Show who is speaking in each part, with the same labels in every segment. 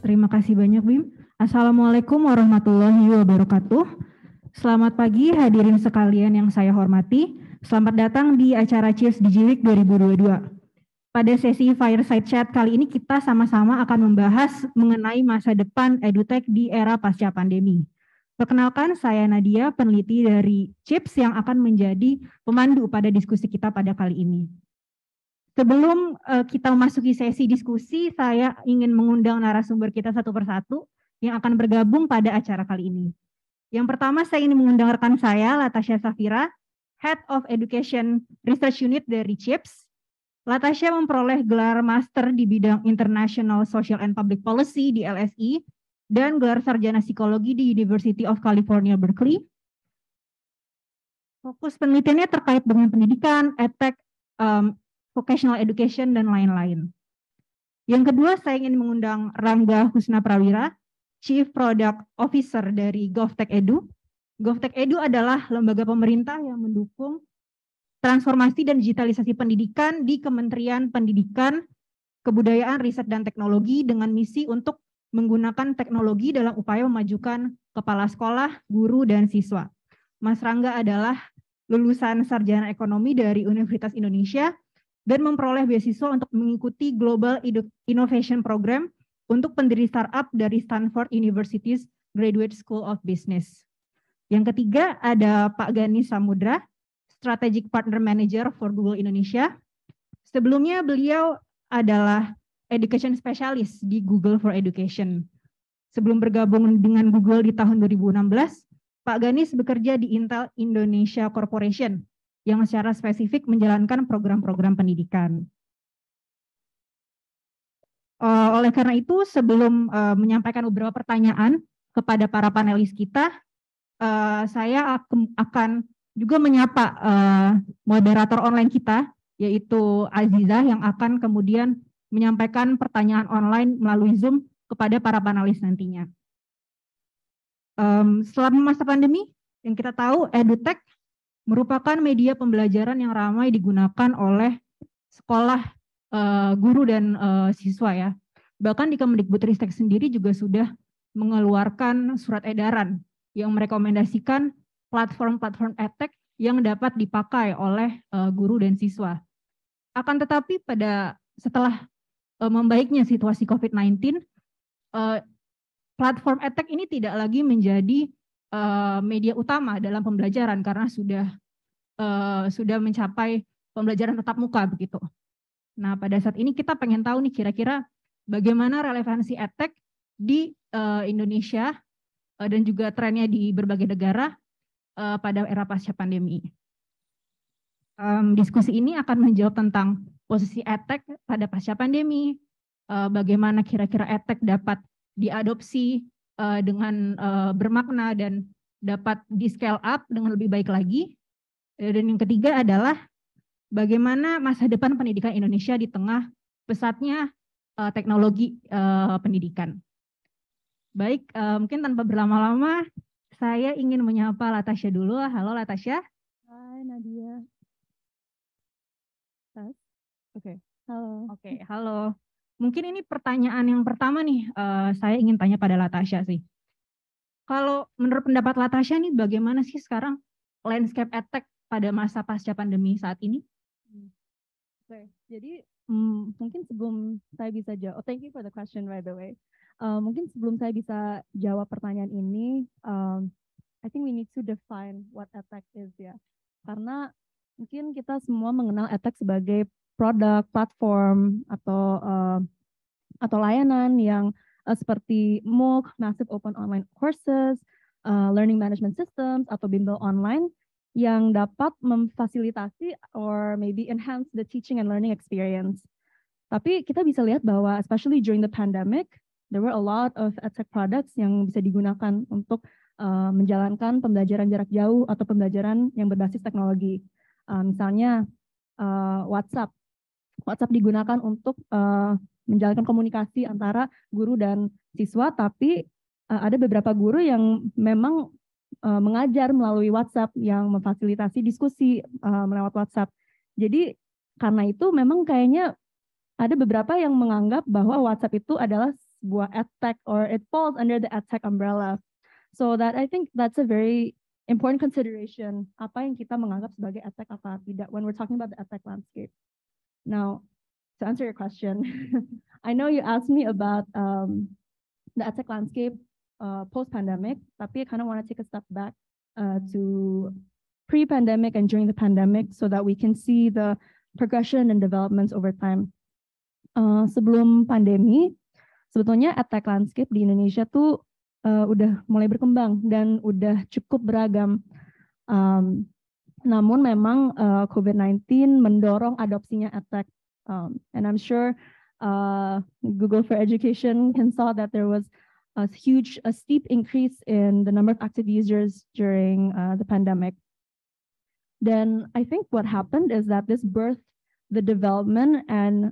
Speaker 1: Terima kasih banyak, Bim. Assalamualaikum warahmatullahi wabarakatuh. Selamat pagi hadirin sekalian yang saya hormati. Selamat datang di acara Cheers Digiweek 2022. Pada sesi Fireside Chat kali ini kita sama-sama akan membahas mengenai masa depan edutech di era pasca pandemi. Perkenalkan, saya Nadia, peneliti dari CHIPS yang akan menjadi pemandu pada diskusi kita pada kali ini. Sebelum kita memasuki sesi diskusi, saya ingin mengundang narasumber kita satu persatu yang akan bergabung pada acara kali ini. Yang pertama, saya ingin mengundang rekan saya, Latasha Safira, Head of Education Research Unit dari CHIPS. Latasha memperoleh gelar master di bidang International Social and Public Policy di LSI dan gelar sarjana psikologi di University of California, Berkeley. Fokus penelitiannya terkait dengan pendidikan, edtech, vocational education, dan lain-lain. Yang kedua, saya ingin mengundang Rangga Husna Prawira, Chief Product Officer dari GovTech Edu. GovTech Edu adalah lembaga pemerintah yang mendukung transformasi dan digitalisasi pendidikan di Kementerian Pendidikan, Kebudayaan, Riset, dan Teknologi dengan misi untuk menggunakan teknologi dalam upaya memajukan kepala sekolah, guru, dan siswa. Mas Rangga adalah lulusan sarjana ekonomi dari Universitas Indonesia dan memperoleh beasiswa untuk mengikuti Global Innovation Program untuk pendiri startup dari Stanford University's Graduate School of Business. Yang ketiga ada Pak Gani Samudra, Strategic Partner Manager for Google Indonesia. Sebelumnya beliau adalah Education Specialist di Google for Education. Sebelum bergabung dengan Google di tahun 2016, Pak Ganis bekerja di Intel Indonesia Corporation yang secara spesifik menjalankan program-program pendidikan. Oleh karena itu, sebelum menyampaikan beberapa pertanyaan kepada para panelis kita, saya akan juga menyapa moderator online kita, yaitu Aziza, yang akan kemudian menyampaikan pertanyaan online melalui Zoom kepada para panelis nantinya. Selama masa pandemi, yang kita tahu edutech merupakan media pembelajaran yang ramai digunakan oleh sekolah, guru, dan siswa ya. Bahkan di Kemendikbudristek sendiri juga sudah mengeluarkan surat edaran yang merekomendasikan platform-platform edtech yang dapat dipakai oleh guru dan siswa. Akan tetapi setelah membaiknya situasi COVID-19, platform edtech ini tidak lagi menjadi media utama dalam pembelajaran karena sudah mencapai pembelajaran tatap muka begitu. Nah, pada saat ini kita pengen tahu nih kira-kira bagaimana relevansi edtech di Indonesia dan juga trennya di berbagai negara pada era pasca pandemi. Diskusi ini akan menjawab tentang posisi edtech pada pasca pandemi, bagaimana kira-kira edtech dapat diadopsi dengan bermakna dan dapat di-scale up dengan lebih baik lagi. Dan yang ketiga adalah bagaimana masa depan pendidikan Indonesia di tengah pesatnya teknologi pendidikan. Baik, mungkin tanpa berlama-lama, saya ingin menyapa Latasha dulu. Halo Latasha.
Speaker 2: Hai Nadia. Oke. Halo.
Speaker 1: Oke, halo. Mungkin ini pertanyaan yang pertama nih, saya ingin tanya pada Latasha sih. Kalau menurut pendapat Latasha nih, bagaimana sih sekarang landscape edtech pada masa pasca pandemi saat ini?
Speaker 2: Oke, jadi mungkin sebelum saya bisa jawab, thank you for the question by the way. Mungkin sebelum saya bisa jawab pertanyaan ini, I think we need to define what edtech is ya. Karena mungkin kita semua mengenal edtech sebagai produk, platform, atau layanan yang seperti MOOC, Massive Open Online Courses, Learning Management Systems, atau bimbel online yang dapat memfasilitasi or maybe enhance the teaching and learning experience. Tapi kita bisa lihat bahwa especially during the pandemic, there were a lot of edtech products yang bisa digunakan untuk menjalankan pembelajaran jarak jauh atau pembelajaran yang berbasis teknologi. Misalnya WhatsApp. WhatsApp digunakan untuk menjalankan komunikasi antara guru dan siswa, tapi ada beberapa guru yang memang mengajar melalui WhatsApp yang memfasilitasi diskusi melewat WhatsApp. Jadi karena itu memang kayaknya ada beberapa yang menganggap bahwa WhatsApp itu adalah sebuah edtech, or it falls under the edtech umbrella. So that I think that's a very important consideration, apa yang kita menganggap sebagai edtech apa tidak when we're talking about the edtech landscape. Now, to answer your question, I know you asked me about the edtech landscape post-pandemic, tapi I kind of want to take a step back to pre-pandemic and during the pandemic so that we can see the progression and developments over time. Sebelum pandemi, sebetulnya edtech landscape di Indonesia tuh udah mulai berkembang dan udah cukup beragam. Namun memang COVID-19 mendorong adopsinya edtech. And I'm sure Google for Education can saw that there was a steep increase in the number of active users during the pandemic. Then I think what happened is that this birthed the development and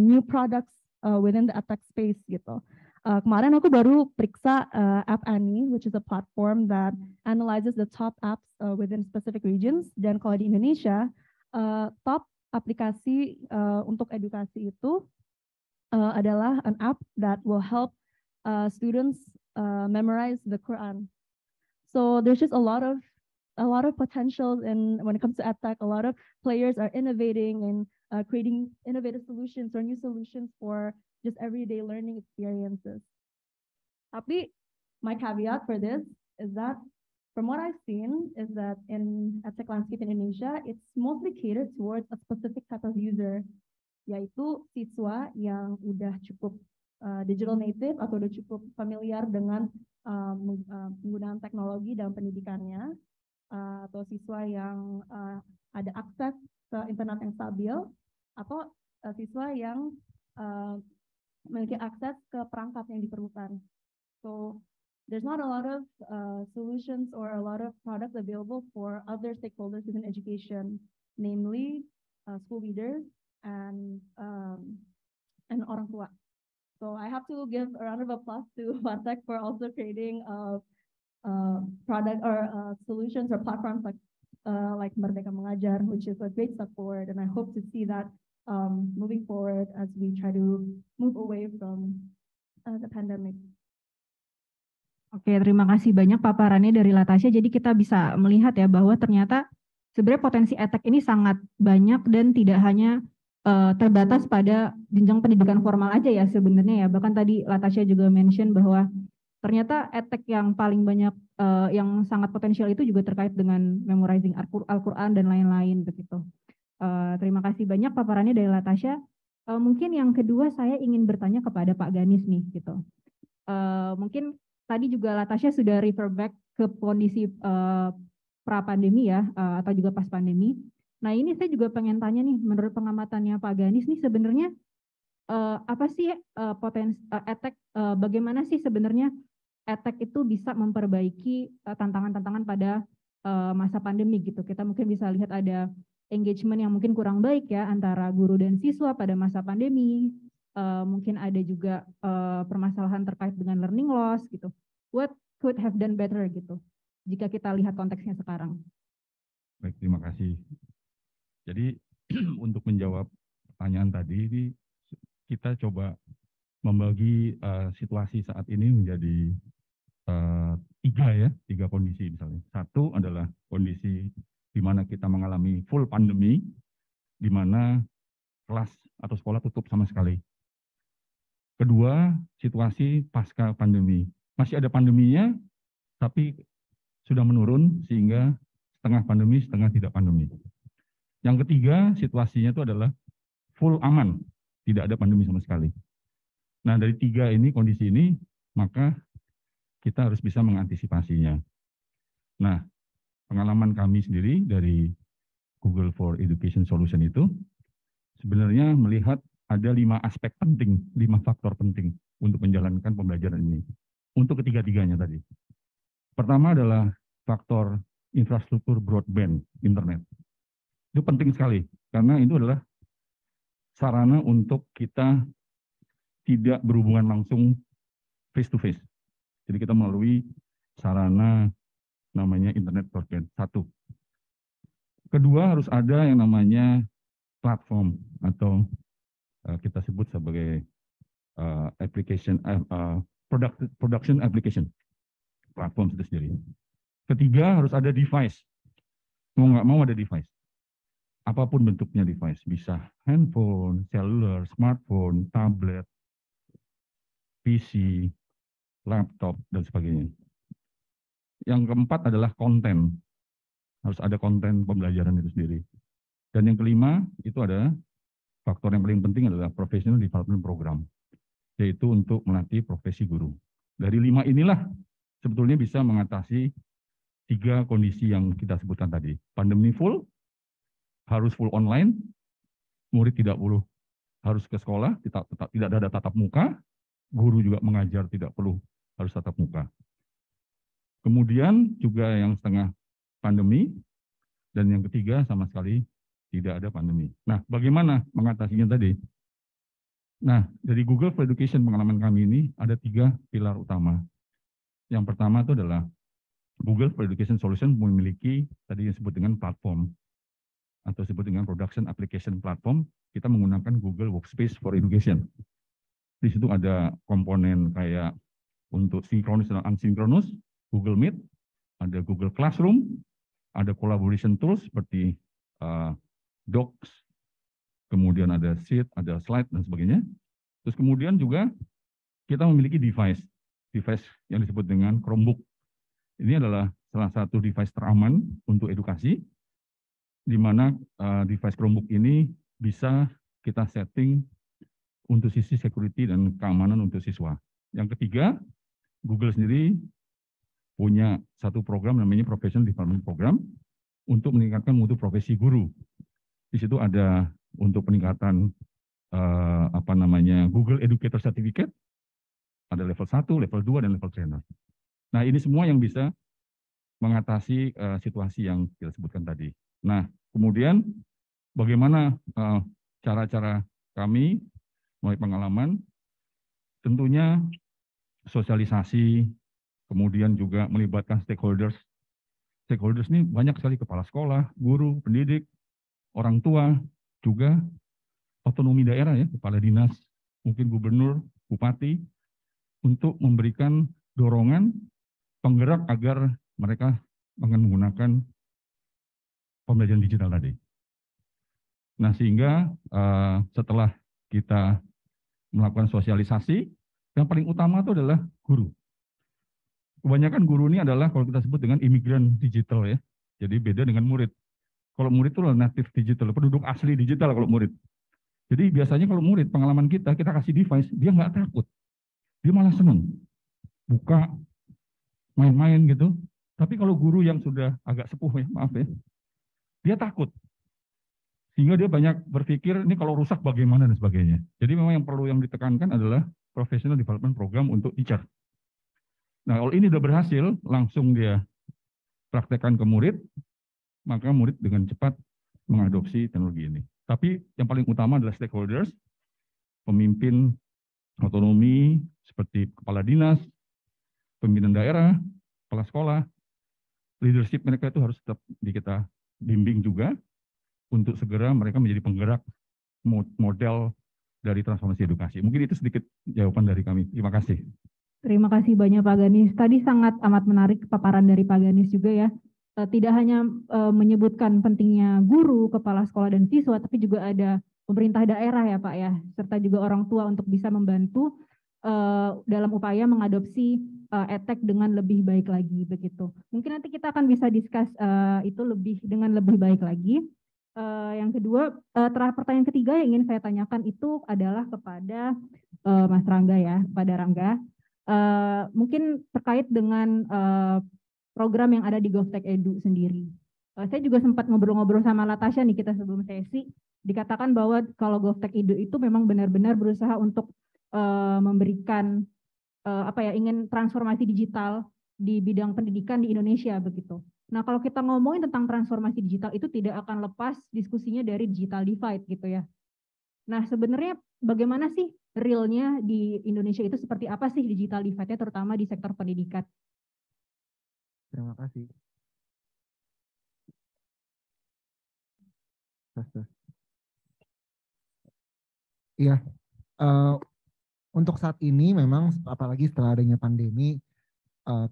Speaker 2: new products within the edtech space gitu. Kemarin aku baru periksa App Annie, which is a platform that analyzes the top apps within specific regions. Dan kalau di Indonesia, top aplikasi untuk edukasi itu adalah an app that will help students memorize the Quran. So there's just a lot of potential when it comes to edtech. A lot of players are innovating and creating innovative solutions or new solutions for just everyday learning experiences. Tapi my caveat for this is that from what I've seen is that in edtech landscape in Indonesia, it's mostly catered towards a specific type of user, yaitu siswa yang udah cukup digital native atau udah cukup familiar dengan penggunaan teknologi dalam pendidikannya, atau siswa yang ada akses ke internet yang stabil, atau siswa yang memiliki akses ke perangkat yang diperlukan. So there's not a lot of solutions or a lot of products available for other stakeholders within education, namely school leaders and orang tua. So I have to give a round of applause to Watech for also creating product or solutions or platforms like Merdeka Mengajar, which is a great step forward, and I hope to see that moving forward as we try to move away from the pandemic.
Speaker 1: Oke, terima kasih banyak paparannya dari Latasha. Jadi kita bisa melihat ya bahwa ternyata sebenarnya potensi edtech ini sangat banyak dan tidak hanya terbatas pada jenjang pendidikan formal aja ya sebenarnya ya. Bahkan tadi Latasha juga mention bahwa ternyata edtech yang paling banyak, yang sangat potensial itu juga terkait dengan memorizing Al-Quran dan lain-lain begitu. Terima kasih banyak paparannya dari Latasha. Mungkin yang kedua saya ingin bertanya kepada Pak Ganis nih gitu. Mungkin tadi juga Latasha sudah refer back ke kondisi pra-pandemi ya, atau juga pas pandemi. Nah ini saya juga pengen tanya nih, menurut pengamatannya Pak Ganis nih sebenarnya apa sih potensi edtech, bagaimana sih sebenarnya edtech itu bisa memperbaiki tantangan-tantangan pada masa pandemi gitu. Kita mungkin bisa lihat ada engagement yang mungkin kurang baik ya antara guru dan siswa pada masa pandemi. Mungkin ada juga permasalahan terkait dengan learning loss gitu. What could have done better gitu jika kita lihat konteksnya sekarang?
Speaker 3: Baik, terima kasih. Jadi untuk menjawab pertanyaan tadi, ini kita coba membagi situasi saat ini menjadi tiga kondisi misalnya. Satu adalah kondisi di mana kita mengalami full pandemi, di mana kelas atau sekolah tutup sama sekali. Kedua, situasi pasca pandemi. Masih ada pandeminya, tapi sudah menurun sehingga setengah pandemi, setengah tidak pandemi. Yang ketiga, situasinya itu adalah full aman, tidak ada pandemi sama sekali. Nah, dari tiga ini, kondisi ini, maka kita harus bisa mengantisipasinya. Nah, pengalaman kami sendiri dari Google for Education Solution itu sebenarnya melihat ada 5 aspek penting, 5 faktor penting untuk menjalankan pembelajaran ini. Untuk ketiga-tiganya tadi. Pertama adalah faktor infrastruktur broadband, internet. Itu penting sekali, karena itu adalah sarana untuk kita tidak berhubungan langsung face to face. Jadi kita melalui sarana namanya internet broadband. Satu. Kedua, harus ada yang namanya platform atau kita sebut sebagai application production application platform itu sendiri. Ketiga, harus ada device. Mau nggak mau ada device. Apapun bentuknya device, bisa handphone, cellular, smartphone, tablet, PC, laptop, dan sebagainya. Yang keempat adalah konten. Harus ada konten pembelajaran itu sendiri. Dan yang kelima, itu ada faktor yang paling penting adalah professional development program, yaitu untuk melatih profesi guru. Dari 5 inilah sebetulnya bisa mengatasi 3 kondisi yang kita sebutkan tadi. Pandemi full, harus full online, murid tidak perlu harus ke sekolah, tidak ada tatap muka, guru juga mengajar tidak perlu harus tatap muka. Kemudian juga yang setengah pandemi, dan yang ketiga sama sekali tidak ada pandemi. Nah, bagaimana mengatasinya tadi? Nah, dari Google for Education pengalaman kami ini ada 3 pilar utama. Yang pertama itu adalah Google for Education Solution memiliki tadi yang disebut dengan platform atau disebut dengan production application platform. Kita menggunakan Google Workspace for Education. Di situ ada komponen kayak untuk sinkronus dan asinkronus, Google Meet, ada Google Classroom, ada collaboration tools seperti Docs, kemudian ada Sheet, ada Slide, dan sebagainya. Terus kemudian juga kita memiliki device yang disebut dengan Chromebook. Ini adalah salah satu device teraman untuk edukasi, di mana device Chromebook ini bisa kita setting untuk sisi security dan keamanan untuk siswa. Yang ketiga, Google sendiri punya satu program namanya Professional Development Program untuk meningkatkan mutu profesi guru. Di situ ada untuk peningkatan Google Educator Certificate, ada level 1, level 2, dan level trainer. Nah, ini semua yang bisa mengatasi situasi yang kita sebutkan tadi. Nah, kemudian bagaimana cara-cara kami mulai pengalaman? Tentunya sosialisasi, kemudian juga melibatkan stakeholders. Stakeholders ini banyak sekali, kepala sekolah, guru, pendidik, orang tua, juga otonomi daerah ya, kepala dinas, mungkin gubernur, bupati, untuk memberikan dorongan penggerak agar mereka menggunakan pembelajaran digital tadi. Nah, sehingga setelah kita melakukan sosialisasi, yang paling utama itu adalah guru. Kebanyakan guru ini adalah kalau kita sebut dengan imigran digital ya. Jadi beda dengan murid. Kalau murid itu adalah native digital, penduduk asli digital kalau murid. Jadi biasanya kalau murid, pengalaman kita kasih device, dia nggak takut. Dia malah senang. Buka, main-main gitu. Tapi kalau guru yang sudah agak sepuh ya, maaf ya, dia takut. Sehingga dia banyak berpikir, ini kalau rusak bagaimana dan sebagainya. Jadi memang yang perlu yang ditekankan adalah professional development program untuk teacher. Nah, kalau ini sudah berhasil, langsung dia praktekkan ke murid, maka murid dengan cepat mengadopsi teknologi ini. Tapi yang paling utama adalah stakeholders, pemimpin otonomi seperti kepala dinas, pimpinan daerah, kepala sekolah, leadership mereka itu harus tetap kita bimbing juga untuk segera mereka menjadi penggerak model dari transformasi edukasi. Mungkin itu sedikit jawaban dari kami. Terima kasih.
Speaker 1: Terima kasih banyak Pak Ganis. Tadi sangat amat menarik paparan dari Pak Ganis juga ya. Tidak hanya menyebutkan pentingnya guru, kepala sekolah, dan siswa, tapi juga ada pemerintah daerah ya Pak ya, serta juga orang tua untuk bisa membantu dalam upaya mengadopsi edtech dengan lebih baik lagi begitu. Mungkin nanti kita akan bisa discuss itu dengan lebih baik lagi. Yang kedua, pertanyaan ketiga yang ingin saya tanyakan itu adalah kepada Mas Rangga ya, pada Rangga. Mungkin terkait dengan program yang ada di GovTech Edu sendiri. Saya juga sempat ngobrol-ngobrol sama Latasha nih kita sebelum sesi, dikatakan bahwa kalau GovTech Edu itu memang benar-benar berusaha untuk memberikan ingin transformasi digital di bidang pendidikan di Indonesia begitu. Nah, kalau kita ngomongin tentang transformasi digital itu tidak akan lepas diskusinya dari digital divide gitu ya. Nah, sebenarnya bagaimana sih realnya di Indonesia itu, seperti apa sih digital divide-nya terutama di sektor pendidikan?
Speaker 4: Terima kasih. Iya, Untuk saat ini memang apalagi setelah adanya pandemi,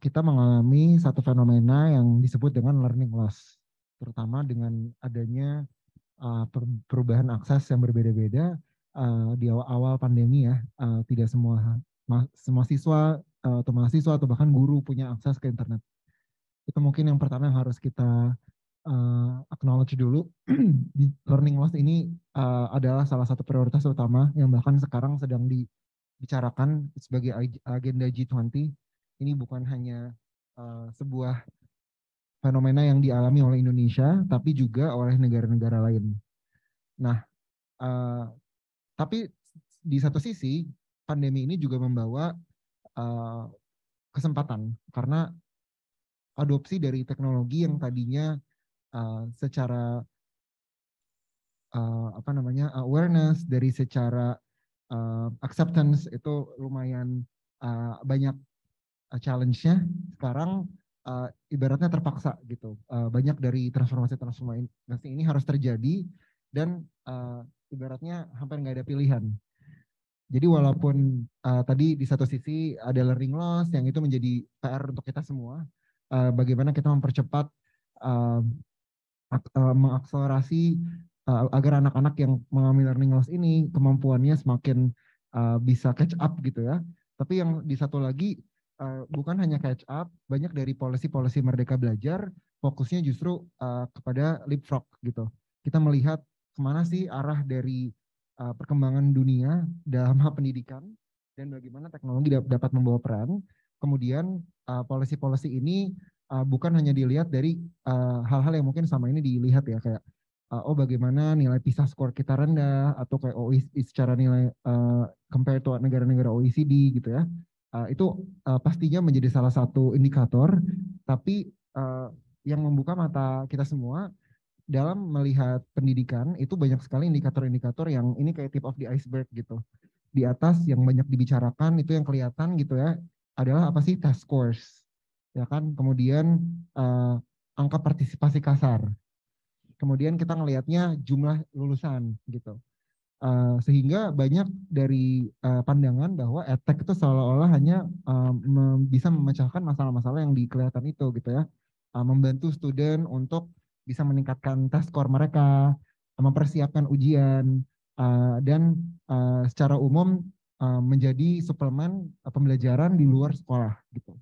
Speaker 4: kita mengalami satu fenomena yang disebut dengan learning loss, terutama dengan adanya perubahan akses yang berbeda-beda di awal-awal pandemi ya. Tidak semua siswa atau mahasiswa atau bahkan guru punya akses ke internet. Itu mungkin yang pertama yang harus kita acknowledge dulu. Learning loss ini adalah salah satu prioritas utama yang bahkan sekarang sedang dibicarakan sebagai agenda G20. Ini bukan hanya sebuah fenomena yang dialami oleh Indonesia, tapi juga oleh negara-negara lain. Nah, tapi di satu sisi pandemi ini juga membawa kesempatan karena adopsi dari teknologi yang tadinya secara awareness, dari secara acceptance itu lumayan banyak challenge-nya. Sekarang ibaratnya terpaksa gitu. Banyak dari transformasi ini harus terjadi dan ibaratnya hampir nggak ada pilihan. Jadi walaupun tadi di satu sisi ada learning loss yang itu menjadi PR untuk kita semua, bagaimana kita mempercepat mengakselerasi agar anak-anak yang mengalami learning loss ini kemampuannya semakin bisa catch up gitu ya. Tapi yang di satu lagi bukan hanya catch up, banyak dari policy-policy Merdeka Belajar fokusnya justru kepada leapfrog gitu. Kita melihat kemana sih arah dari perkembangan dunia dalam hal pendidikan dan bagaimana teknologi dapat membawa peran. Kemudian policy-policy ini bukan hanya dilihat dari hal-hal yang mungkin selama ini dilihat ya kayak bagaimana nilai PISA skor kita rendah atau kayak secara nilai compare to negara-negara OECD gitu ya. Itu pastinya menjadi salah satu indikator, tapi yang membuka mata kita semua dalam melihat pendidikan itu banyak sekali indikator-indikator yang ini kayak tip of the iceberg gitu. Di atas yang banyak dibicarakan itu yang kelihatan gitu ya adalah apa sih test scores, ya kan. Kemudian angka partisipasi kasar. Kemudian kita ngelihatnya jumlah lulusan gitu. Sehingga banyak dari pandangan bahwa edtech itu seolah-olah hanya bisa memecahkan masalah-masalah yang kelihatan itu gitu ya. Membantu student untuk bisa meningkatkan test score mereka, mempersiapkan ujian, dan secara umum menjadi suplemen pembelajaran di luar sekolah gitu.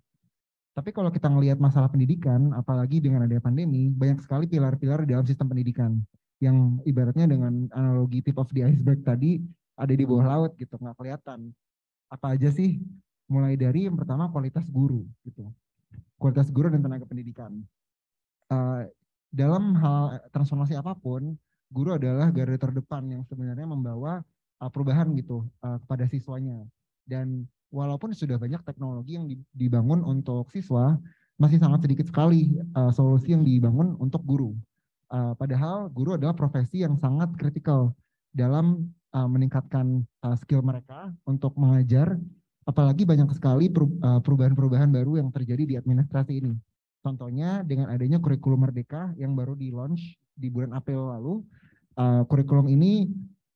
Speaker 4: Tapi kalau kita ngelihat masalah pendidikan, apalagi dengan adanya pandemi, banyak sekali pilar-pilar di dalam sistem pendidikan yang ibaratnya dengan analogi tip of the iceberg tadi ada di bawah laut gitu, nggak kelihatan. Apa aja sih? Mulai dari yang pertama kualitas guru gitu, kualitas guru dan tenaga pendidikan. Dalam hal transformasi apapun, guru adalah garda terdepan yang sebenarnya membawa perubahan gitu kepada siswanya. Dan walaupun sudah banyak teknologi yang dibangun untuk siswa, masih sangat sedikit sekali solusi yang dibangun untuk guru. Padahal guru adalah profesi yang sangat kritikal dalam meningkatkan skill mereka untuk mengajar, apalagi banyak sekali perubahan-perubahan baru yang terjadi di administrasi ini. Contohnya dengan adanya kurikulum Merdeka yang baru di-launch di bulan April lalu, kurikulum ini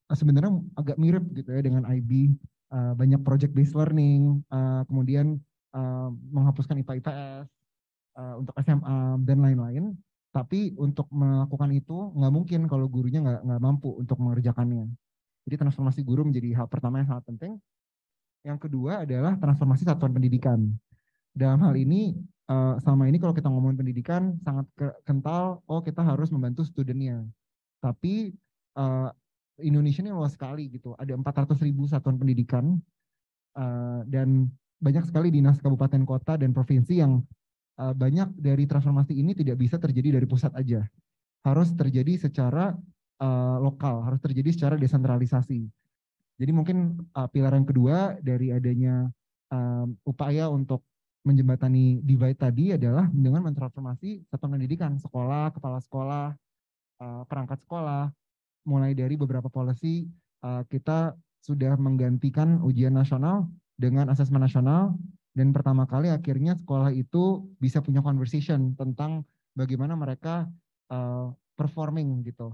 Speaker 4: sebenarnya agak mirip gitu ya dengan IB, banyak project-based learning, kemudian menghapuskan IPA-IPS untuk SMA dan lain-lain. Tapi untuk melakukan itu nggak mungkin kalau gurunya nggak mampu untuk mengerjakannya. Jadi transformasi guru menjadi hal pertama yang sangat penting. Yang kedua adalah transformasi satuan pendidikan. Dalam hal ini, selama ini kalau kita ngomongin pendidikan sangat kental, kita harus membantu studentnya. Tapi Indonesia ini luas sekali gitu, ada 400.000 satuan pendidikan dan banyak sekali dinas kabupaten kota dan provinsi yang banyak dari transformasi ini tidak bisa terjadi dari pusat aja, harus terjadi secara lokal, harus terjadi secara desentralisasi. Jadi mungkin pilar yang kedua dari adanya upaya untuk menjembatani divide tadi adalah dengan mentransformasi satuan pendidikan, sekolah, kepala sekolah, perangkat sekolah, mulai dari beberapa policy kita sudah menggantikan ujian nasional dengan asesmen nasional, dan pertama kali akhirnya sekolah itu bisa punya conversation tentang bagaimana mereka performing gitu,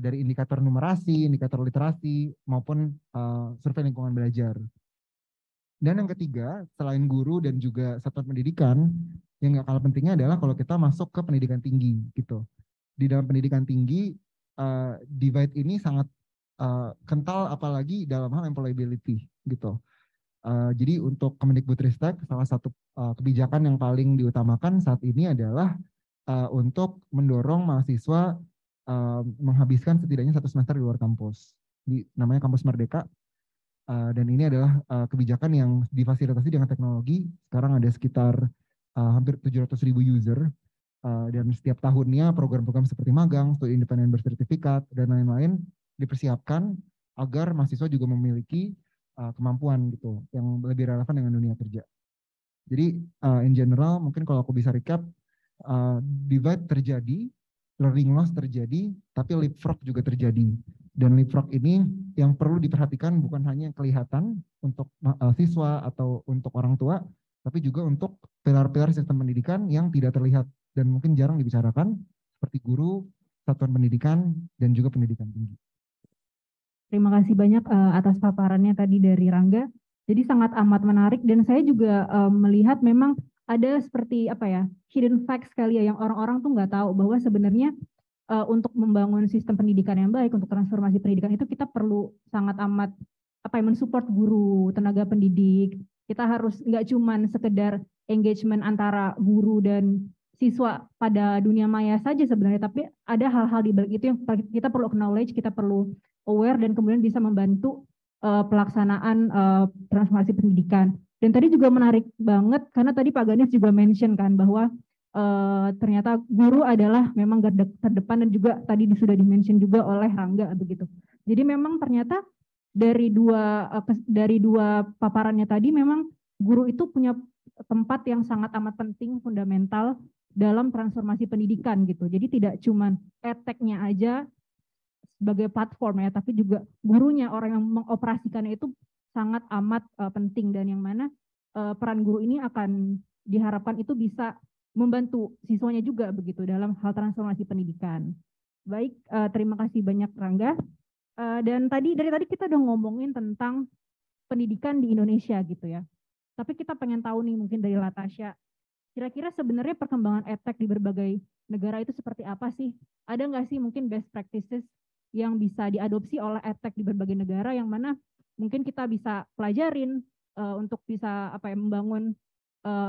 Speaker 4: dari indikator numerasi, indikator literasi, maupun survei lingkungan belajar. Dan yang ketiga, selain guru dan juga satuan pendidikan, yang gak kalah pentingnya adalah kalau kita masuk ke pendidikan tinggi gitu. Di dalam pendidikan tinggi, divide ini sangat kental apalagi dalam hal employability gitu. Jadi untuk Kemendikbudristek, salah satu kebijakan yang paling diutamakan saat ini adalah untuk mendorong mahasiswa menghabiskan setidaknya 1 semester di luar kampus. Namanya Kampus Merdeka. Dan ini adalah kebijakan yang difasilitasi dengan teknologi. Sekarang ada sekitar hampir 700.000 user. Dan setiap tahunnya program-program seperti magang, studi independen bersertifikat, dan lain-lain dipersiapkan agar mahasiswa juga memiliki kemampuan gitu yang lebih relevan dengan dunia kerja. Jadi in general mungkin kalau aku bisa recap, divide terjadi, learning loss terjadi, tapi leapfrog juga terjadi. Dan leapfrog ini yang perlu diperhatikan bukan hanya kelihatan untuk siswa atau untuk orang tua, tapi juga untuk pilar-pilar sistem pendidikan yang tidak terlihat dan mungkin jarang dibicarakan, seperti guru, satuan pendidikan, dan juga pendidikan tinggi.
Speaker 1: Terima kasih banyak atas paparannya tadi dari Rangga. Jadi sangat amat menarik dan saya juga melihat memang ada seperti apa ya, hidden facts sekali ya yang orang-orang tuh nggak tahu bahwa sebenarnya untuk membangun sistem pendidikan yang baik, untuk transformasi pendidikan itu kita perlu sangat amat mensupport guru, tenaga pendidik. Kita harus nggak cuman sekedar engagement antara guru dan siswa pada dunia maya saja sebenarnya, tapi ada hal-hal di balik itu yang kita perlu acknowledge, kita perlu aware dan kemudian bisa membantu pelaksanaan transformasi pendidikan. Dan tadi juga menarik banget karena tadi Pak Ganesh juga mention kan bahwa ternyata guru adalah memang garda terdepan dan juga tadi sudah dimention juga oleh Rangga begitu. Jadi memang ternyata dari dua paparannya tadi memang guru itu punya tempat yang sangat amat penting, fundamental dalam transformasi pendidikan gitu. Jadi tidak cuma edtech-nya aja sebagai platform ya, tapi juga gurunya, orang yang mengoperasikannya itu sangat amat penting dan yang mana peran guru ini akan diharapkan itu bisa membantu siswanya juga begitu dalam hal transformasi pendidikan. Baik, terima kasih banyak Rangga. Dan dari tadi kita udah ngomongin tentang pendidikan di Indonesia gitu ya. Tapi kita pengen tahu nih mungkin dari Latasha, kira-kira sebenarnya perkembangan edtech di berbagai negara itu seperti apa sih? Ada nggak sih mungkin best practices yang bisa diadopsi oleh edtech di berbagai negara yang mana mungkin kita bisa pelajarin untuk bisa membangun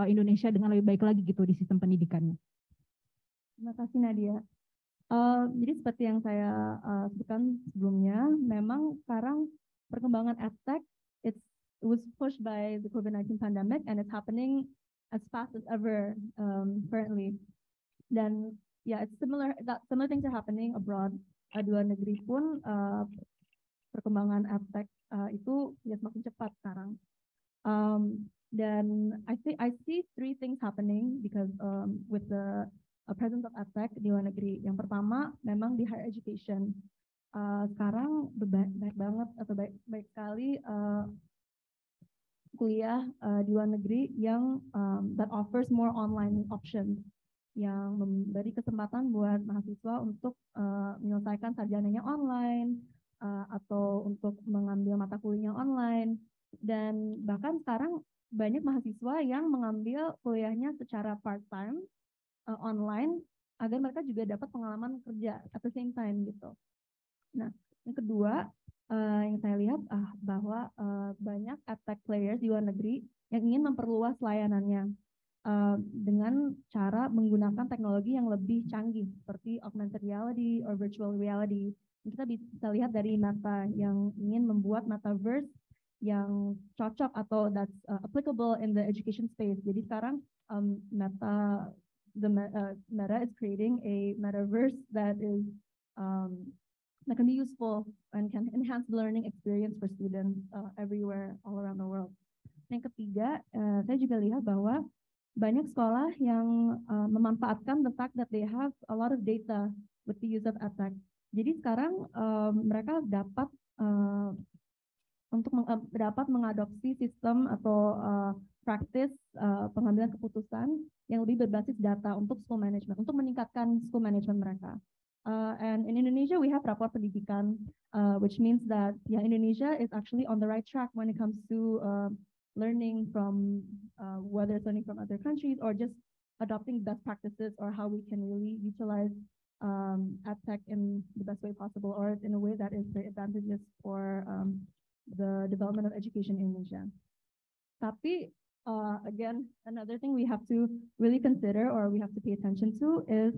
Speaker 1: Indonesia dengan lebih baik lagi gitu di sistem pendidikannya.
Speaker 2: Terima kasih Nadia. Jadi seperti yang saya sebutkan sebelumnya, memang sekarang perkembangan edtech it was pushed by the COVID-19 pandemic and it's happening as fast as ever currently. Dan yeah, it's similar things are happening abroad. Di luar negeri pun perkembangan edtech itu ya semakin cepat sekarang. Dan I see three things happening because with the presence of edtech di luar negeri. Yang pertama memang di higher education. Sekarang baik banget atau baik sekali kuliah di luar negeri yang that offers more online options, yang memberi kesempatan buat mahasiswa untuk menyelesaikan sarjananya online atau untuk mengambil mata kuliahnya online. Dan bahkan sekarang banyak mahasiswa yang mengambil kuliahnya secara part-time online agar mereka juga dapat pengalaman kerja at the same time gitu. Nah, yang kedua yang saya lihat bahwa banyak edtech players di luar negeri yang ingin memperluas layanannya dengan cara menggunakan teknologi yang lebih canggih seperti augmented reality or virtual reality. Kita bisa lihat dari Meta yang ingin membuat metaverse yang cocok atau that's applicable in the education space. Jadi sekarang Meta is creating a metaverse that is that can be useful and can enhance the learning experience for students everywhere all around the world. Yang ketiga, saya juga lihat bahwa banyak sekolah yang memanfaatkan the fact that they have a lot of data with the use of edtech. Jadi sekarang mereka dapat dapat mengadopsi sistem atau praktis pengambilan keputusan yang lebih berbasis data untuk school management, untuk meningkatkan school management mereka. And in Indonesia, we have Rapor Pendidikan, which means that Indonesia is actually on the right track when it comes to learning from whether it's learning from other countries or just adopting best practices or how we can really utilize EdTech in the best way possible or in a way that is very advantageous for the development of education in Indonesia. Tapi again, another thing we have to really consider or we have to pay attention to is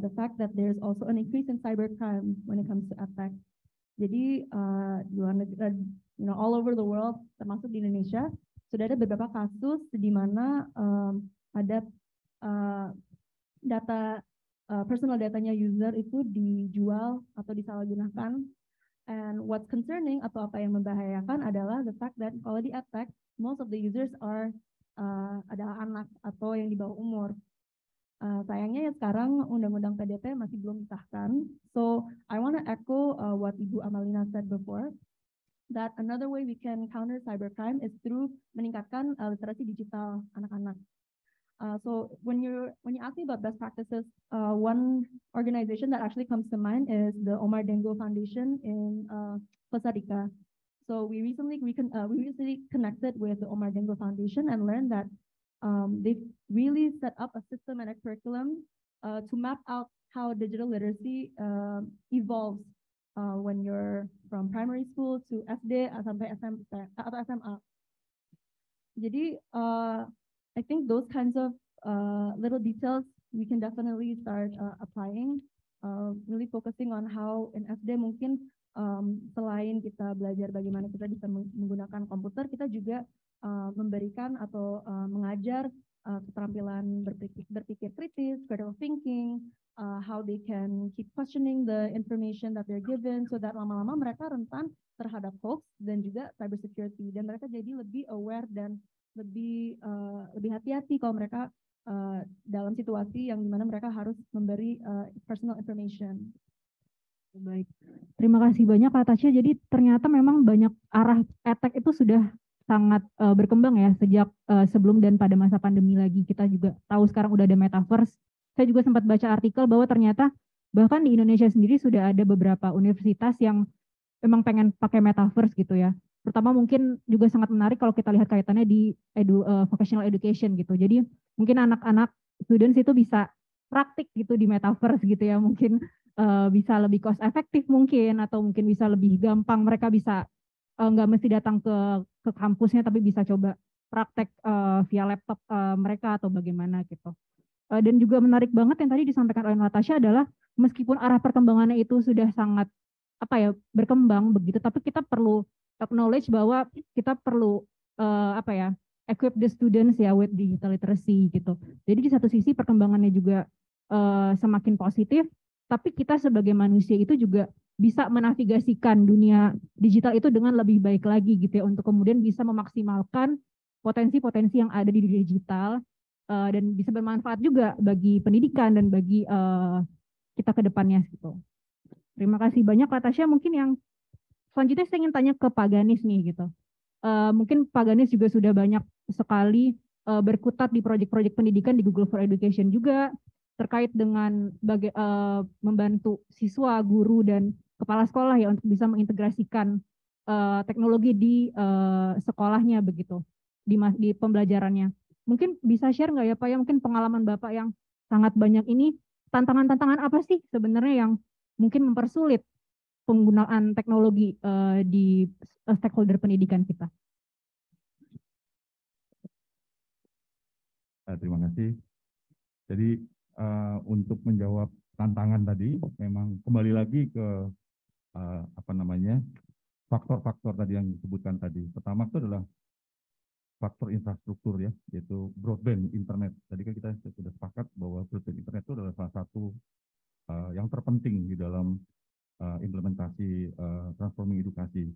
Speaker 2: the fact that there's also an increase in cybercrime when it comes to EdTech. Jadi all over the world, termasuk di Indonesia, sudah ada beberapa kasus di mana ada data personal datanya user itu dijual atau disalahgunakan. And what's concerning atau apa yang membahayakan adalah the fact that kalau di EdTech, most of the users adalah anak atau yang di bawah umur. Sayangnya ya sekarang undang-undang PDP masih belum disahkan. So I want to echo what Ibu Amalina said before, that another way we can counter cybercrime is through meningkatkan literasi digital anak-anak. So when you ask me about best practices, one organization that actually comes to mind is the Omar Dengo Foundation in Costa Rica. So we recently connected with the Omar Dengo Foundation and learned that they've really set up a system and a curriculum to map out how digital literacy evolves when you're from primary school to SD sampai SMP atau SMA. Jadi I think those kinds of little details we can definitely start applying, really focusing on how in SD mungkin selain kita belajar bagaimana kita bisa menggunakan komputer, kita juga memberikan atau mengajar keterampilan berpikir kritis, critical thinking, how they can keep questioning the information that they're given, so that lama-lama mereka rentan terhadap hoax dan juga cybersecurity, dan mereka jadi lebih aware dan lebih hati-hati kalau mereka dalam situasi yang dimana mereka harus memberi personal information.
Speaker 1: Baik, terima kasih banyak Kak Tasya. Jadi ternyata memang banyak arah EdTech itu sudah sangat berkembang ya sejak sebelum dan pada masa pandemi lagi. Kita juga tahu sekarang udah ada metaverse. Saya juga sempat baca artikel bahwa ternyata bahkan di Indonesia sendiri sudah ada beberapa universitas yang memang pengen pakai metaverse gitu ya. Pertama mungkin juga sangat menarik kalau kita lihat kaitannya di vocational education gitu. Jadi mungkin anak-anak students itu bisa praktik gitu di metaverse gitu ya. Mungkin bisa lebih cost efektif mungkin, atau mungkin bisa lebih gampang, mereka bisa nggak mesti datang ke kampusnya tapi bisa coba praktek via laptop mereka atau bagaimana gitu. Dan juga menarik banget yang tadi disampaikan oleh Natasha adalah meskipun arah perkembangannya itu sudah sangat berkembang begitu, tapi kita perlu acknowledge bahwa kita perlu equip the students ya with digital literacy gitu. Jadi di satu sisi perkembangannya juga semakin positif, tapi kita sebagai manusia itu juga bisa menavigasikan dunia digital itu dengan lebih baik lagi gitu ya, untuk kemudian bisa memaksimalkan potensi-potensi yang ada di dunia digital dan bisa bermanfaat juga bagi pendidikan dan bagi kita ke depannya gitu. Terima kasih banyak Kak Tasya. Mungkin yang selanjutnya saya ingin tanya ke Pak Ganis nih gitu. Mungkin Pak Ganis juga sudah banyak sekali berkutat di proyek-proyek pendidikan di Google for Education juga, terkait dengan membantu siswa, guru, dan kepala sekolah ya untuk bisa mengintegrasikan teknologi di sekolahnya begitu, di pembelajarannya. Mungkin bisa share nggak ya Pak ya, mungkin pengalaman Bapak yang sangat banyak ini, tantangan-tantangan apa sih sebenarnya yang mungkin mempersulit penggunaan teknologi di stakeholder pendidikan kita?
Speaker 3: Terima kasih. Jadi untuk menjawab tantangan tadi, memang kembali lagi ke faktor-faktor tadi yang disebutkan tadi. Pertama itu adalah faktor infrastruktur ya, yaitu broadband internet. Tadi kan kita sudah sepakat bahwa broadband internet itu adalah salah satu yang terpenting di dalam implementasi transforming edukasi.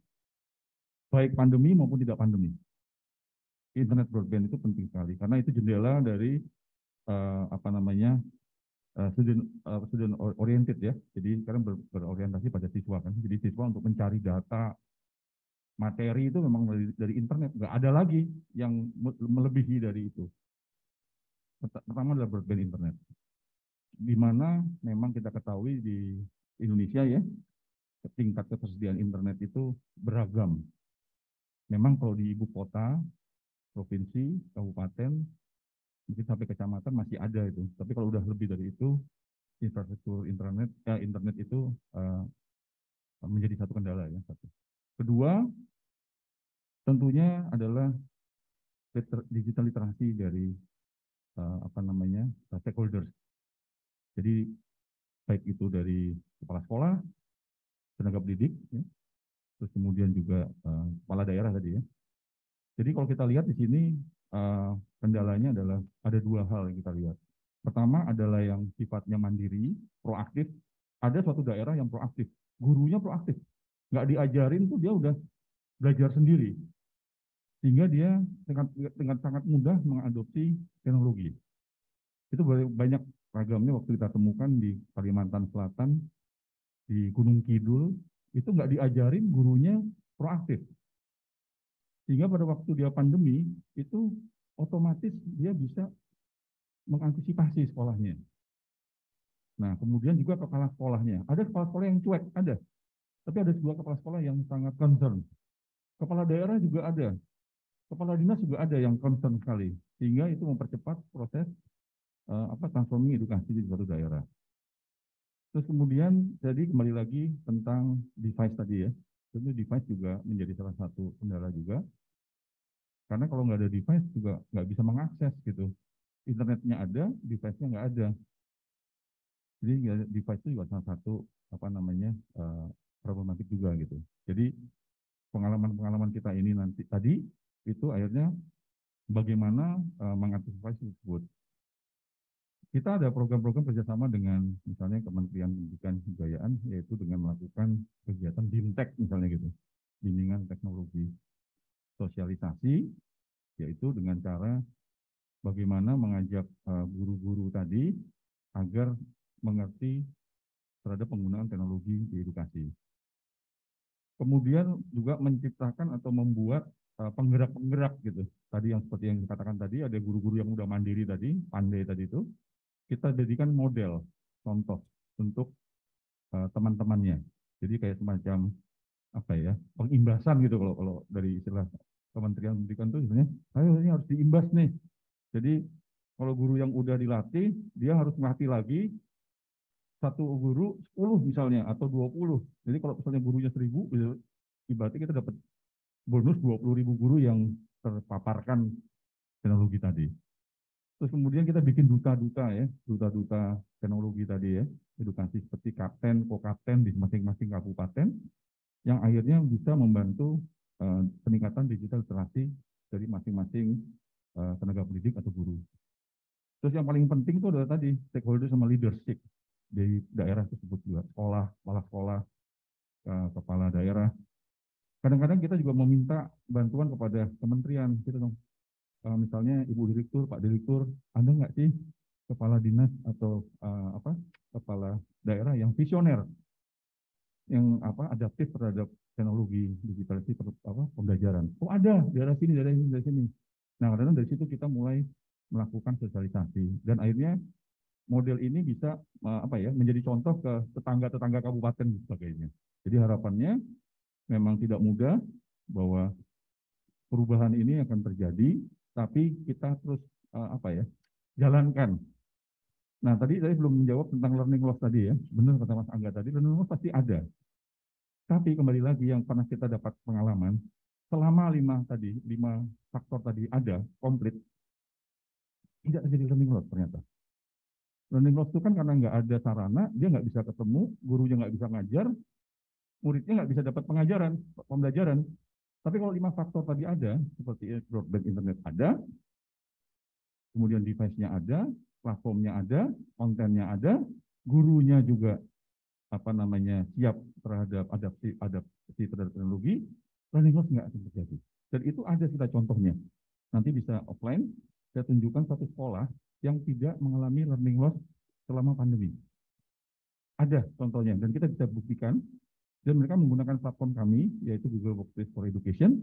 Speaker 3: Baik pandemi maupun tidak pandemi. Internet broadband itu penting sekali karena itu jendela dari student oriented ya. Jadi sekarang berorientasi pada siswa kan. Jadi siswa untuk mencari data materi itu memang dari internet, nggak ada lagi yang melebihi dari itu. Pertama adalah broadband internet, di mana memang kita ketahui di Indonesia ya tingkat ketersediaan internet itu beragam. Memang kalau di ibu kota provinsi, kabupaten, mungkin sampai kecamatan masih ada itu. Tapi kalau udah lebih dari itu, infrastruktur internet itu menjadi satu kendala ya. Satu. Kedua, tentunya adalah digital literasi dari stakeholders. Jadi baik itu dari kepala sekolah, tenaga pendidik, ya, terus kemudian juga kepala daerah tadi ya. Jadi kalau kita lihat di sini kendalanya adalah ada dua hal yang kita lihat. Pertama adalah yang sifatnya mandiri, proaktif. Ada suatu daerah yang proaktif, gurunya proaktif, nggak diajarin tuh dia udah belajar sendiri, sehingga dia dengan sangat mudah mengadopsi teknologi. Itu banyak ragamnya waktu kita temukan di Kalimantan Selatan, di Gunung Kidul, itu nggak diajarin, gurunya proaktif. Sehingga pada waktu dia pandemi, itu otomatis dia bisa mengantisipasi sekolahnya. Nah, kemudian juga kepala sekolahnya. Ada kepala sekolah yang cuek, ada. Tapi ada juga kepala sekolah yang sangat concern. Kepala daerah juga ada. Kepala dinas juga ada yang concern sekali. Sehingga itu mempercepat proses transforming edukasi di suatu daerah. Terus kemudian, jadi kembali lagi tentang device tadi ya. Tentu device juga menjadi salah satu kendala juga. Karena kalau nggak ada device juga nggak bisa mengakses gitu. Internetnya ada, device-nya nggak ada. Jadi device itu juga salah satu problematik juga gitu. Jadi pengalaman-pengalaman kita ini nanti tadi itu akhirnya bagaimana mengantisipasi tersebut. Kita ada program-program kerjasama dengan misalnya Kementerian Pendidikan dan Kebudayaan, yaitu dengan melakukan kegiatan BIMTEK misalnya gitu, bimbingan teknologi, sosialisasi, yaitu dengan cara bagaimana mengajak guru-guru tadi agar mengerti terhadap penggunaan teknologi di edukasi. Kemudian juga menciptakan atau membuat penggerak-penggerak gitu. Tadi yang seperti yang dikatakan tadi, ada guru-guru yang udah mandiri tadi, pandai tadi itu, kita jadikan model, contoh untuk teman-temannya. Jadi kayak semacam pengimbasan gitu kalau dari istilah Kementerian Pendidikan itu sebenarnya, ayo ini harus diimbas nih. Jadi kalau guru yang udah dilatih, dia harus melatih lagi satu guru 10 misalnya atau 20. Jadi kalau misalnya gurunya 1000, berarti kita dapat bonus 20.000 guru yang terpaparkan teknologi tadi. Terus kemudian kita bikin duta-duta ya, duta-duta teknologi tadi ya, edukasi seperti kapten, ko-kapten di masing-masing kabupaten, yang akhirnya bisa membantu peningkatan digital literasi dari masing-masing tenaga pendidik atau guru. Terus yang paling penting itu adalah tadi stakeholder sama leadership di daerah tersebut juga, sekolah, kepala sekolah, kepala daerah. Kadang-kadang kita juga meminta bantuan kepada kementerian, gitu dong. Misalnya Ibu Direktur, Pak Direktur, ada nggak sih kepala dinas atau kepala daerah yang visioner, yang adaptif terhadap teknologi digitalisasi pembelajaran? Oh ada, daerah sini, daerah ini, daerah sini. Nah, kadang-kadang dari situ kita mulai melakukan sosialisasi dan akhirnya model ini bisa menjadi contoh ke tetangga-tetangga kabupaten dan sebagainya. Jadi harapannya memang tidak mudah bahwa perubahan ini akan terjadi, tapi kita terus jalankan. Nah, tadi saya belum menjawab tentang learning loss tadi ya. Benar kata Mas Angga tadi, learning loss pasti ada. Tapi kembali lagi yang pernah kita dapat pengalaman, selama 5 faktor tadi ada, komplit, tidak terjadi learning loss ternyata. Learning loss itu kan karena nggak ada sarana, dia nggak bisa ketemu, gurunya nggak bisa ngajar, muridnya nggak bisa dapat pembelajaran. Tapi kalau 5 faktor tadi ada, seperti broadband internet ada, kemudian device-nya ada, platformnya ada, kontennya ada, gurunya juga siap terhadap adaptasi terhadap teknologi, learning loss nggak akan terjadi. Dan itu ada kita contohnya. Nanti bisa offline, saya tunjukkan satu sekolah yang tidak mengalami learning loss selama pandemi. Ada contohnya, dan kita bisa buktikan, dan mereka menggunakan platform kami, yaitu Google Workspace for Education,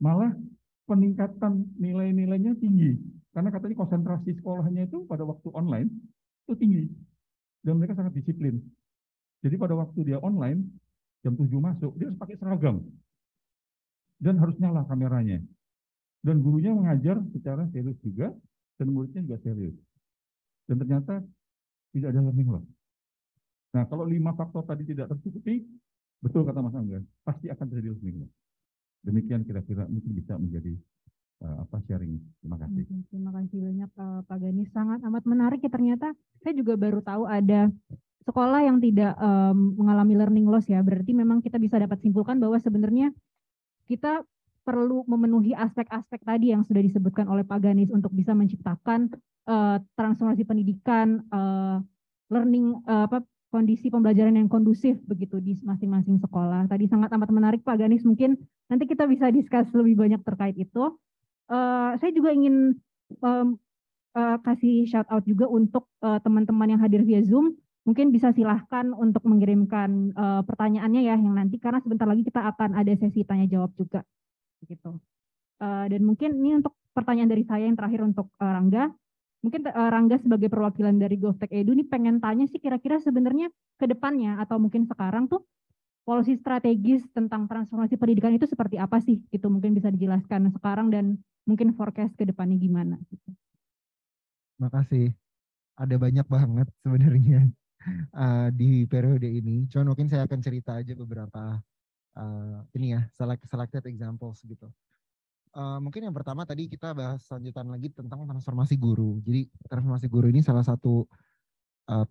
Speaker 3: malah peningkatan nilai-nilainya tinggi. Karena katanya konsentrasi sekolahnya itu pada waktu online, itu tinggi. Dan mereka sangat disiplin. Jadi pada waktu dia online, jam 7 masuk, dia harus pakai seragam. Dan harus nyala kameranya. Dan gurunya mengajar secara serius juga, dan muridnya juga serius. Dan ternyata tidak ada learning loss. Nah, kalau 5 faktor tadi tidak tercukupi, betul kata Mas Angga, pasti akan terjadi learning loss. Demikian kira-kira mungkin bisa menjadi sharing. Terima kasih.
Speaker 1: Terima kasih banyak Pak Gani, sangat amat menarik ya. Ternyata saya juga baru tahu ada sekolah yang tidak mengalami learning loss ya. Berarti memang kita bisa dapat simpulkan bahwa sebenarnya kita perlu memenuhi aspek-aspek tadi yang sudah disebutkan oleh Pak Ganis untuk bisa menciptakan transformasi pendidikan, learning kondisi pembelajaran yang kondusif begitu di masing-masing sekolah. Tadi sangat amat menarik Pak Ganis, mungkin nanti kita bisa discuss lebih banyak terkait itu. Saya juga ingin kasih shout out juga untuk teman-teman yang hadir via Zoom. Mungkin bisa silahkan untuk mengirimkan pertanyaannya ya yang nanti, karena sebentar lagi kita akan ada sesi tanya jawab juga gitu. Dan mungkin ini untuk pertanyaan dari saya yang terakhir untuk Rangga. Mungkin Rangga sebagai perwakilan dari GovTech Edu ini pengen tanya sih, kira-kira sebenarnya ke depannya atau mungkin sekarang tuh polisi strategis tentang transformasi pendidikan itu seperti apa sih gitu, mungkin bisa dijelaskan sekarang dan mungkin forecast ke depannya gimana gitu.
Speaker 4: Makasih. Ada banyak banget sebenarnya di periode ini. Cuman mungkin saya akan cerita aja beberapa selected examples gitu. Mungkin yang pertama tadi kita bahas lanjutan lagi tentang transformasi guru. Jadi transformasi guru ini salah satu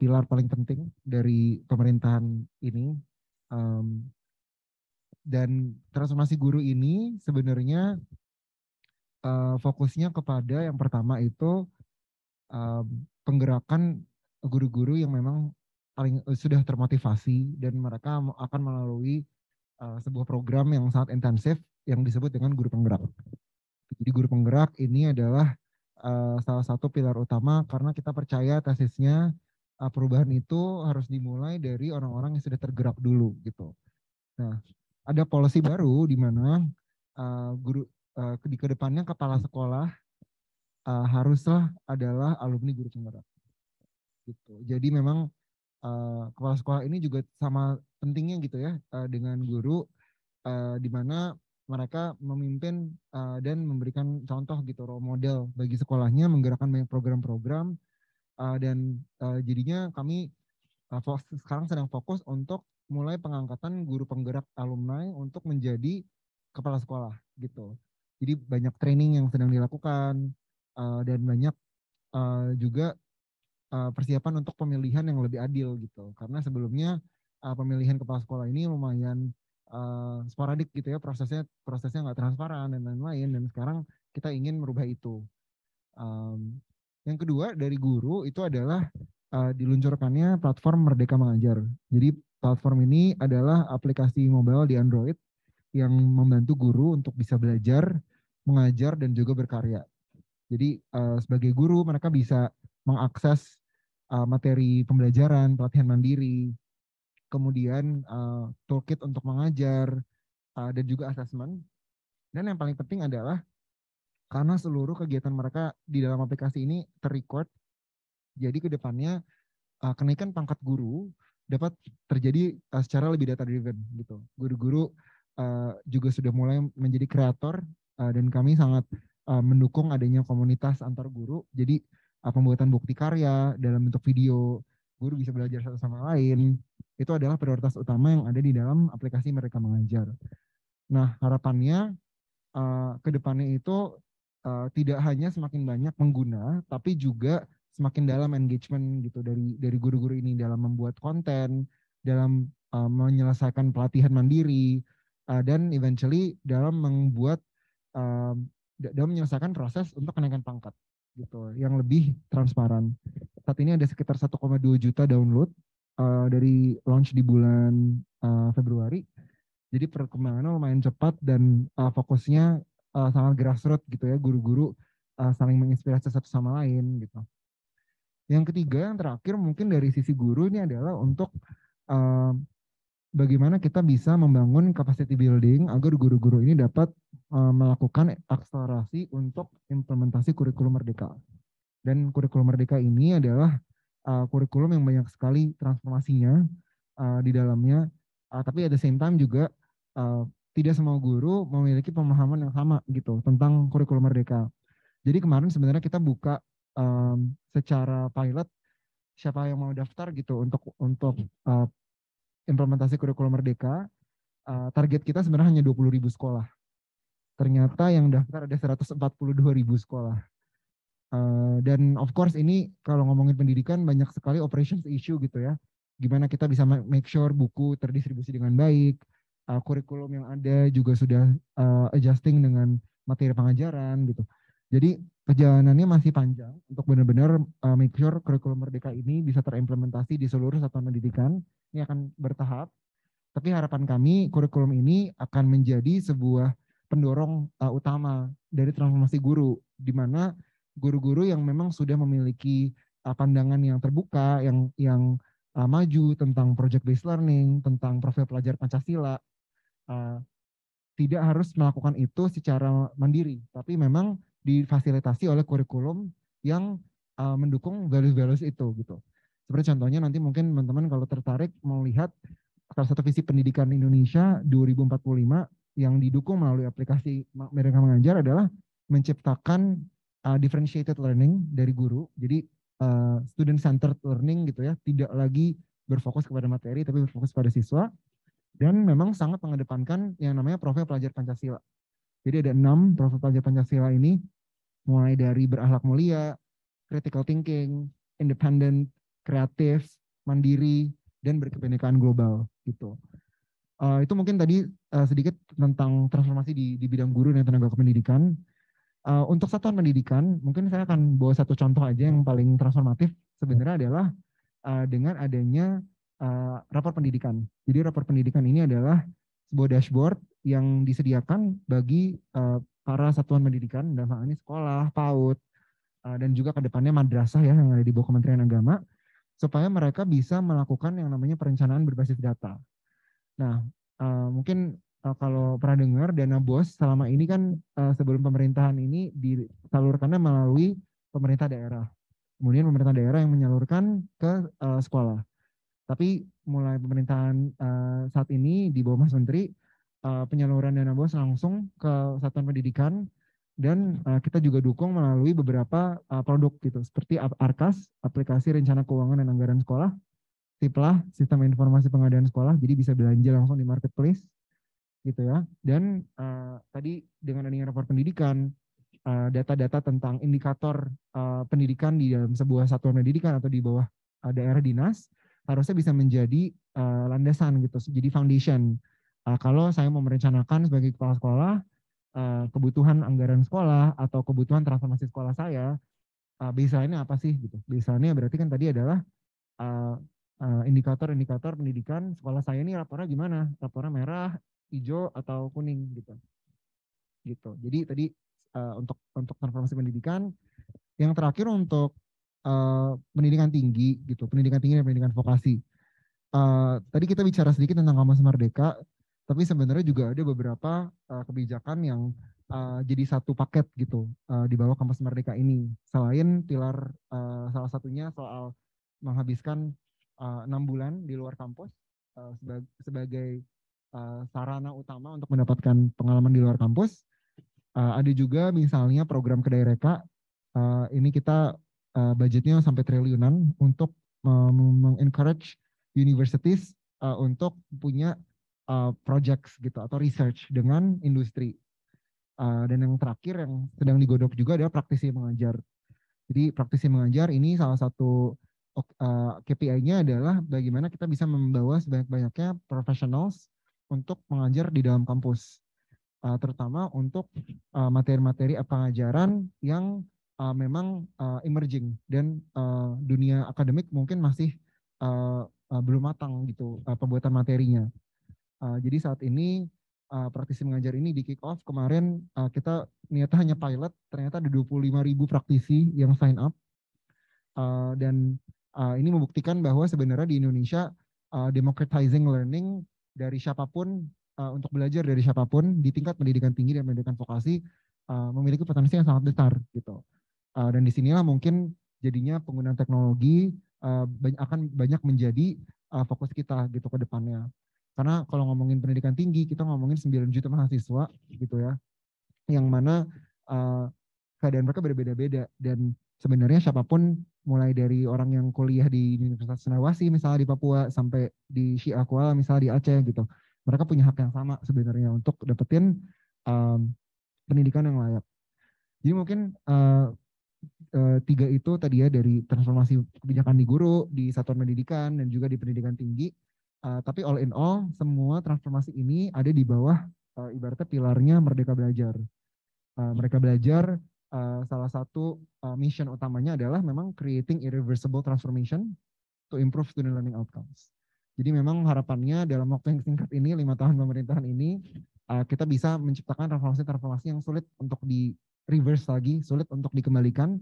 Speaker 4: pilar paling penting dari pemerintahan ini. Dan transformasi guru ini sebenarnya fokusnya kepada yang pertama itu penggerakan guru-guru yang memang paling sudah termotivasi dan mereka akan melalui sebuah program yang sangat intensif yang disebut dengan guru penggerak. Jadi guru penggerak ini adalah salah satu pilar utama karena kita percaya tesisnya perubahan itu harus dimulai dari orang-orang yang sudah tergerak dulu gitu. Nah, ada policy baru di mana guru di kedepannya kepala sekolah haruslah adalah alumni guru penggerak. Gitu. Jadi memang kepala sekolah ini juga sama pentingnya gitu ya dengan guru di mana mereka memimpin dan memberikan contoh gitu role model bagi sekolahnya, menggerakkan banyak program-program dan jadinya kami sekarang sedang fokus untuk mulai pengangkatan guru penggerak alumni untuk menjadi kepala sekolah gitu. Jadi banyak training yang sedang dilakukan dan banyak juga persiapan untuk pemilihan yang lebih adil gitu. Karena sebelumnya pemilihan kepala sekolah ini lumayan sporadik gitu ya, prosesnya nggak transparan dan lain-lain, dan sekarang kita ingin merubah itu. Yang kedua dari guru itu adalah diluncurkannya platform Merdeka Mengajar. Jadi platform ini adalah aplikasi mobile di Android yang membantu guru untuk bisa belajar, mengajar, dan juga berkarya. Jadi sebagai guru mereka bisa mengakses materi pembelajaran, pelatihan mandiri, kemudian toolkit untuk mengajar, dan juga asesmen. Dan yang paling penting adalah karena seluruh kegiatan mereka di dalam aplikasi ini terrecord, jadi ke depannya kenaikan pangkat guru dapat terjadi secara lebih data driven gitu. Guru-guru juga sudah mulai menjadi kreator dan kami sangat mendukung adanya komunitas antar guru. Jadi pembuatan bukti karya dalam bentuk video, guru bisa belajar satu sama lain. Itu adalah prioritas utama yang ada di dalam aplikasi Merdeka Mengajar. Nah, harapannya ke depannya itu tidak hanya semakin banyak pengguna, tapi juga semakin dalam engagement gitu dari guru-guru ini dalam membuat konten, dalam menyelesaikan pelatihan mandiri, dan eventually dalam membuat dalam menyelesaikan proses untuk kenaikan pangkat gitu yang lebih transparan. Saat ini ada sekitar 1,2 juta download dari launch di bulan Februari. Jadi perkembangannya lumayan cepat dan fokusnya sangat grassroots gitu ya, guru-guru saling menginspirasi satu sama lain gitu. Yang ketiga, yang terakhir mungkin dari sisi guru ini adalah untuk bagaimana kita bisa membangun capacity building agar guru-guru ini dapat melakukan akselerasi untuk implementasi kurikulum merdeka. Dan kurikulum merdeka ini adalah kurikulum yang banyak sekali transformasinya di dalamnya, tapi at the same time juga tidak semua guru memiliki pemahaman yang sama gitu tentang kurikulum merdeka. Jadi kemarin sebenarnya kita buka secara pilot siapa yang mau daftar gitu untuk implementasi kurikulum merdeka. Target kita sebenarnya hanya 20.000 sekolah. Ternyata yang daftar ada 142.000 sekolah. Dan of course ini kalau ngomongin pendidikan banyak sekali operations issue gitu ya. Gimana kita bisa make sure buku terdistribusi dengan baik, kurikulum yang ada juga sudah adjusting dengan materi pengajaran gitu. Jadi perjalanannya masih panjang untuk benar-benar make sure kurikulum merdeka ini bisa terimplementasi di seluruh satuan pendidikan. Ini akan bertahap. Tapi harapan kami kurikulum ini akan menjadi sebuah pendorong utama dari transformasi guru, di mana guru-guru yang memang sudah memiliki pandangan yang terbuka, yang maju tentang project based learning, tentang profil pelajar Pancasila, tidak harus melakukan itu secara mandiri, tapi memang difasilitasi oleh kurikulum yang mendukung values-values itu gitu. Seperti contohnya nanti mungkin teman-teman kalau tertarik mau lihat salah satu visi pendidikan Indonesia 2045 yang didukung melalui aplikasi Merdeka Mengajar adalah menciptakan differentiated learning dari guru. Jadi student centered learning gitu ya, tidak lagi berfokus kepada materi tapi berfokus pada siswa. Dan memang sangat mengedepankan yang namanya profil pelajar Pancasila. Jadi ada 6 profil pelajar Pancasila ini, mulai dari berakhlak mulia, critical thinking, independent, kreatif, mandiri, dan berkebinekaan global gitu. Itu mungkin tadi sedikit tentang transformasi di bidang guru dan tenaga kependidikan. Untuk satuan pendidikan, mungkin saya akan bawa satu contoh aja yang paling transformatif sebenarnya adalah dengan adanya rapor pendidikan. Jadi rapor pendidikan ini adalah sebuah dashboard yang disediakan bagi para satuan pendidikan, dalam hal ini sekolah, PAUD, dan juga ke depannya madrasah ya yang ada di bawah Kementerian Agama, supaya mereka bisa melakukan yang namanya perencanaan berbasis data. Nah, mungkin kalau pernah dengar dana BOS selama ini kan sebelum pemerintahan ini disalurkannya melalui pemerintah daerah. Kemudian pemerintah daerah yang menyalurkan ke sekolah. Tapi mulai pemerintahan saat ini di bawah Mas Menteri, penyaluran dana BOS langsung ke satuan pendidikan dan kita juga dukung melalui beberapa produk gitu seperti ARKAS, aplikasi rencana keuangan dan anggaran sekolah, SIPLAH, sistem informasi pengadaan sekolah, jadi bisa belanja langsung di marketplace gitu ya. Dan tadi dengan adanya rapor pendidikan, data-data tentang indikator pendidikan di dalam sebuah satuan pendidikan atau di bawah daerah dinas harusnya bisa menjadi landasan gitu, jadi foundation. Kalau saya mau merencanakan sebagai kepala sekolah, kebutuhan anggaran sekolah atau kebutuhan transformasi sekolah saya, baseline-nya apa sih gitu. Baseline-nya berarti kan tadi adalah indikator-indikator pendidikan sekolah saya ini rapornya gimana? Rapornya merah, hijau atau kuning gitu. Gitu. Jadi tadi untuk transformasi pendidikan, yang terakhir untuk pendidikan tinggi gitu, pendidikan tinggi dan pendidikan vokasi. Tadi kita bicara sedikit tentang Kampus Merdeka, tapi sebenarnya juga ada beberapa kebijakan yang jadi satu paket gitu di bawah Kampus Merdeka ini. Selain pilar salah satunya soal menghabiskan 6 bulan di luar kampus sebagai sarana utama untuk mendapatkan pengalaman di luar kampus. Ada juga misalnya program Kedaireka, ini kita budgetnya sampai triliunan untuk mengencourage universities untuk punya projects gitu atau research dengan industri. Dan yang terakhir yang sedang digodok juga adalah praktisi mengajar. Jadi praktisi mengajar ini salah satu KPI-nya adalah bagaimana kita bisa membawa sebanyak-banyaknya professionals untuk mengajar di dalam kampus. Terutama untuk materi-materi pengajaran yang memang emerging dan dunia akademik mungkin masih belum matang gitu pembuatan materinya. Jadi saat ini praktisi mengajar ini di kick off kemarin, kita niatnya hanya pilot, ternyata ada 25.000 praktisi yang sign up, dan ini membuktikan bahwa sebenarnya di Indonesia democratizing learning dari siapapun, untuk belajar dari siapapun di tingkat pendidikan tinggi dan pendidikan vokasi memiliki potensi yang sangat besar gitu. Dan disinilah mungkin jadinya penggunaan teknologi akan banyak menjadi fokus kita gitu ke depannya. Karena kalau ngomongin pendidikan tinggi, kita ngomongin 9 juta mahasiswa gitu ya, yang mana keadaan mereka berbeda-beda. Dan sebenarnya siapapun, mulai dari orang yang kuliah di Universitas Cenderawasih misalnya di Papua, sampai di Syia Kuala misalnya di Aceh gitu, mereka punya hak yang sama sebenarnya untuk dapetin pendidikan yang layak. Jadi mungkin tiga itu tadi ya, dari transformasi kebijakan di guru, di satuan pendidikan, dan juga di pendidikan tinggi. Tapi all in all, semua transformasi ini ada di bawah ibaratnya pilarnya Merdeka Belajar. Mereka belajar, salah satu mission utamanya adalah memang creating irreversible transformation to improve student learning outcomes. Jadi memang harapannya dalam waktu yang singkat ini, 5 tahun pemerintahan ini, kita bisa menciptakan transformasi-transformasi yang sulit untuk di reverse lagi, sulit untuk dikembalikan,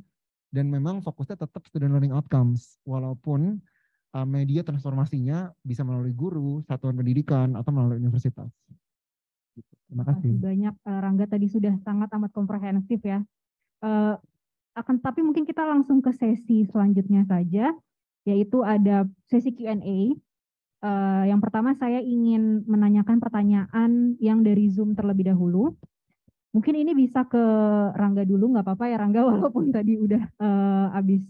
Speaker 4: dan memang fokusnya tetap student learning outcomes, walaupun media transformasinya bisa melalui guru, satuan pendidikan, atau melalui universitas. Terima kasih.
Speaker 1: Banyak Rangga tadi sudah sangat amat komprehensif ya. Tapi mungkin kita langsung ke sesi selanjutnya saja, yaitu ada sesi Q&A. Yang pertama saya ingin menanyakan pertanyaan yang dari Zoom terlebih dahulu. Mungkin ini bisa ke Rangga dulu, nggak apa-apa ya Rangga, walaupun tadi udah habis